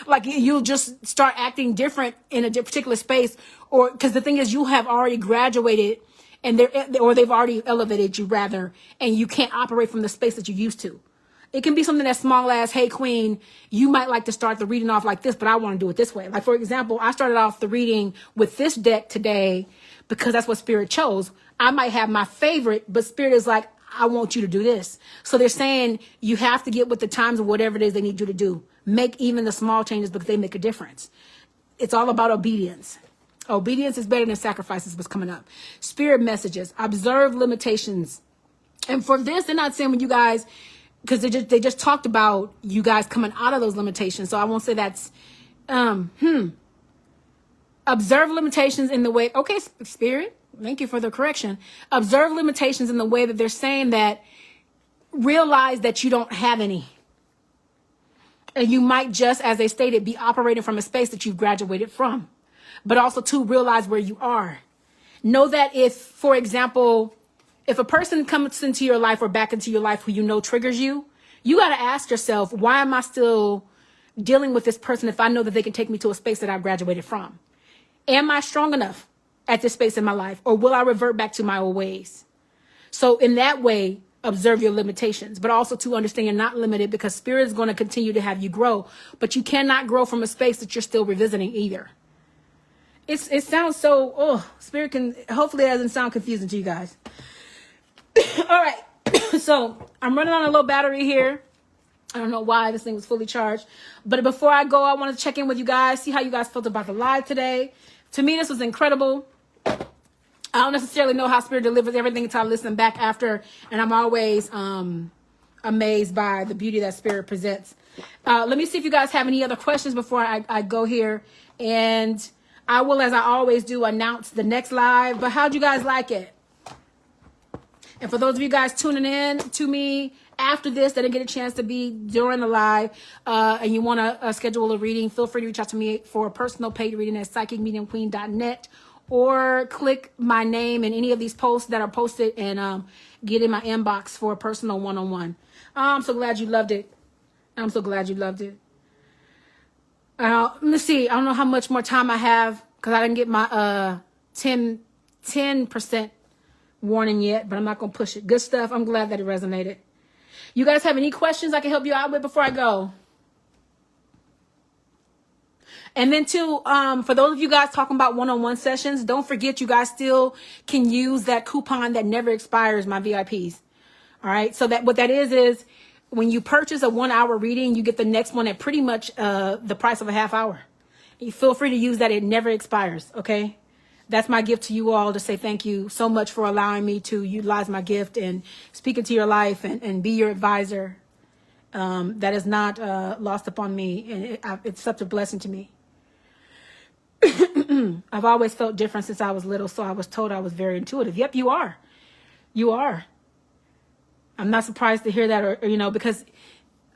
Like you'll just start acting different in a particular space, or because the thing is, you have already graduated and they've already elevated you rather, and you can't operate from the space that you used to. It can be something as small as, hey queen, you might like to start the reading off like this, but I want to do it this way. Like for example, I started off the reading with this deck today because that's what Spirit chose. I might have my favorite, but Spirit is like, I want you to do this. So they're saying you have to get with the times of whatever it is they need you to do. Make even the small changes because they make a difference. It's all about obedience. Obedience is better than sacrifice is what's coming up. Spirit messages, observe limitations. And for this, they're not saying when you guys, because they just talked about you guys coming out of those limitations. So I won't say that's, observe limitations in the way, okay, Spirit, thank you for the correction. Observe limitations in the way that they're saying that realize that you don't have any. And you might just, as they stated, be operating from a space that you've graduated from. But also to realize where you are. Know that if, for example, if a person comes into your life or back into your life who you know triggers you, you got to ask yourself, why am I still dealing with this person if I know that they can take me to a space that I've graduated from? Am I strong enough at this space in my life, or will I revert back to my old ways? So in that way, observe your limitations, but also to understand you're not limited, because Spirit is going to continue to have you grow, but you cannot grow from a space that you're still revisiting either. It sounds so, Spirit can, hopefully it doesn't sound confusing to you guys. All right. So I'm running on a low battery here. I don't know why this thing was fully charged, but before I go, I want to check in with you guys, see how you guys felt about the live today. To me, this was incredible. I don't necessarily know how Spirit delivers everything until I listen back after, and I'm always amazed by the beauty that Spirit presents. Let me see if you guys have any other questions before I go here, and I will, as I always do, announce the next live. But how'd you guys like it? And for those of you guys tuning in to me after this that didn't get a chance to be during the live, and you want to schedule a reading, feel free to reach out to me for a personal paid reading at psychicmediumqueen.net. or click my name in any of these posts that are posted and get in my inbox for a personal one-on-one. I'm so glad you loved it. I'm so glad you loved it. Let me see. I don't know how much more time I have because I didn't get my 10% warning yet, but I'm not going to push it. Good stuff. I'm glad that it resonated. You guys have any questions I can help you out with before I go? And then too, for those of you guys talking about one-on-one sessions, don't forget you guys still can use that coupon that never expires, my VIPs. All right. So that what that is when you purchase a 1 hour reading, you get the next one at pretty much the price of a half hour. You feel free to use that. It never expires. Okay. That's my gift to you all to say thank you so much for allowing me to utilize my gift and speak into your life and be your advisor. That is not lost upon me. And it's such a blessing to me. I've always felt different since I was little, so I was told I was very intuitive. Yep, you are. You are. I'm not surprised to hear that, or because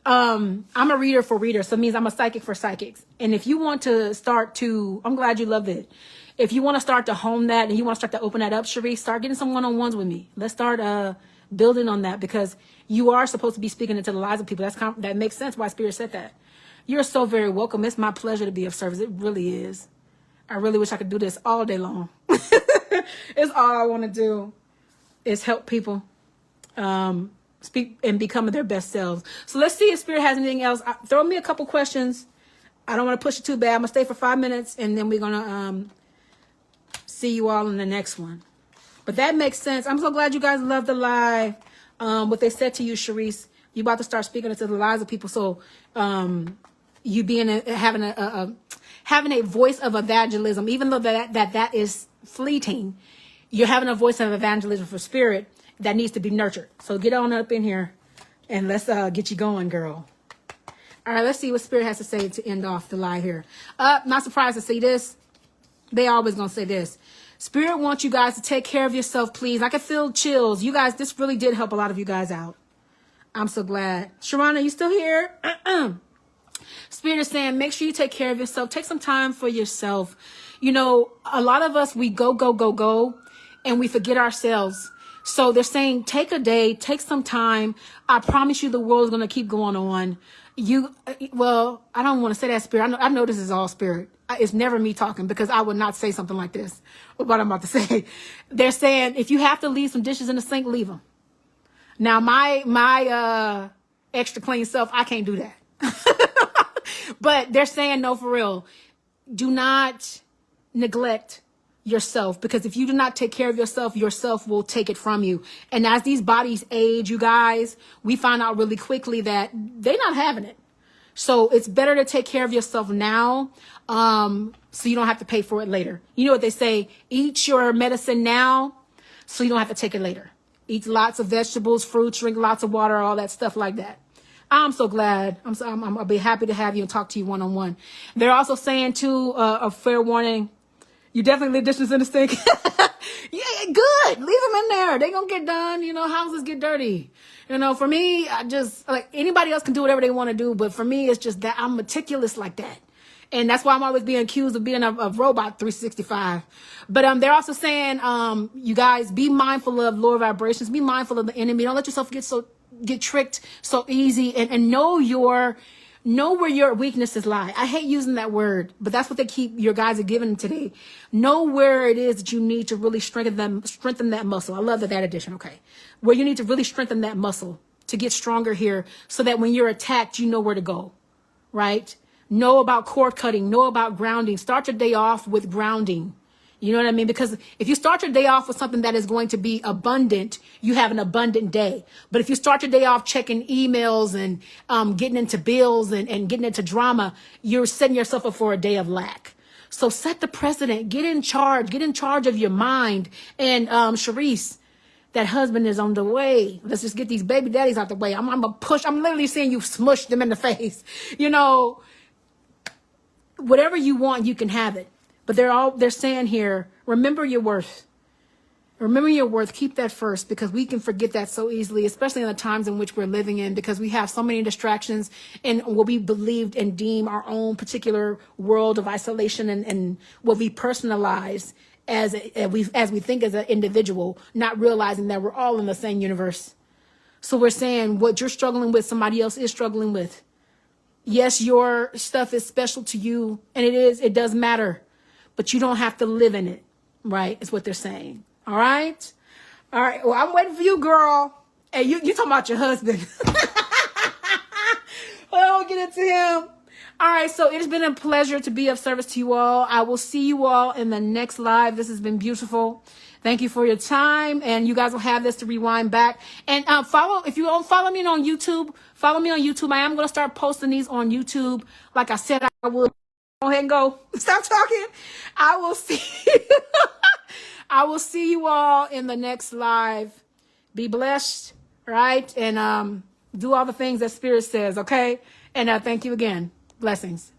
I'm a reader for readers, so it means I'm a psychic for psychics. And if you want to start to, I'm glad you loved it. If you want to start to hone that and you want to start to open that up, Cherise, start getting some one-on-ones with me. Let's start building on that, because you are supposed to be speaking into the lives of people. That makes sense why Spirit said that. You're so very welcome. It's my pleasure to be of service. It really is. I really wish I could do this all day long. It's all I want to do is help people speak and become their best selves. So let's see if Spirit has anything else. Throw me a couple questions. I don't want to push it too bad. I'm going to stay for 5 minutes, and then we're going to see you all in the next one. But that makes sense. I'm so glad you guys love the live. What they said to you, Sharice, you about to start speaking into the lives of people. So you having a voice of evangelism, even though that is fleeting, you're having a voice of evangelism for Spirit that needs to be nurtured. So get on up in here and let's get you going, girl. All right, let's see what Spirit has to say to end off the live here. Not surprised to see this. They always gonna say this. Spirit wants you guys to take care of yourself, please. I can feel chills. You guys, this really did help a lot of you guys out. I'm so glad. Sharon, are you still here? Spirit is saying, make sure you take care of yourself. Take some time for yourself. A lot of us, we go, and we forget ourselves. So they're saying, take a day, take some time. I promise you the world is going to keep going on. I don't want to say that, Spirit. I know this is all Spirit. It's never me talking, because I would not say something like this, what I'm about to say. They're saying, if you have to leave some dishes in the sink, leave them. Now, my extra clean self, I can't do that. But they're saying, no, for real, do not neglect yourself, because if you do not take care of yourself will take it from you. And as these bodies age, you guys, we find out really quickly that they're not having it. So it's better to take care of yourself now, so you don't have to pay for it later. You know what they say, eat your medicine now so you don't have to take it later. Eat lots of vegetables, fruits, drink lots of water, all that stuff like that. I'm so glad. I'll be happy to have you and talk to you one-on-one. They're also saying too, a fair warning, you definitely leave dishes in the sink. Yeah, good. Leave them in there. They gonna get done. Houses get dirty. For me, I just, like, anybody else can do whatever they want to do. But for me, it's just that I'm meticulous like that. And that's why I'm always being accused of being a robot 365. But they're also saying, you guys, be mindful of lower vibrations. Be mindful of the enemy. Don't let yourself get tricked so easy, and know where your weaknesses lie. I hate using that word, but that's what your guys are giving today. Know where it is that you need to really strengthen that muscle. I love that addition. Okay. Where you need to really strengthen that muscle to get stronger here, so that when you're attacked, you know where to go, right? Know about cord cutting, know about grounding. Start your day off with grounding. You know what I mean? Because if you start your day off with something that is going to be abundant, you have an abundant day. But if you start your day off checking emails and getting into bills and getting into drama, you're setting yourself up for a day of lack. So set the precedent. Get in charge of your mind. And Sharice, that husband is on the way. Let's just get these baby daddies out the way. I'm gonna push. I'm literally seeing you smush them in the face. Whatever you want, you can have it. But they're saying here, remember your worth. Remember your worth. Keep that first, because we can forget that so easily, especially in the times in which we're living in, because we have so many distractions in what we believed and deem our own particular world of isolation and what we personalize as we think as an individual, not realizing that we're all in the same universe. So we're saying what you're struggling with, somebody else is struggling with. Yes, your stuff is special to you, and it does matter, but you don't have to live in it, right? Is what they're saying. All right? All right. Well, I'm waiting for you, girl. Hey, you talking about your husband. Well, I'll get into him. All right, so it has been a pleasure to be of service to you all. I will see you all in the next live. This has been beautiful. Thank you for your time, and you guys will have this to rewind back. And if you don't follow me on YouTube, follow me on YouTube. I am going to start posting these on YouTube. Like I said, I will. Go ahead and go. Stop talking. I will see. I will see you all in the next live. Be blessed, right? And do all the things that Spirit says, okay? And thank you again. Blessings.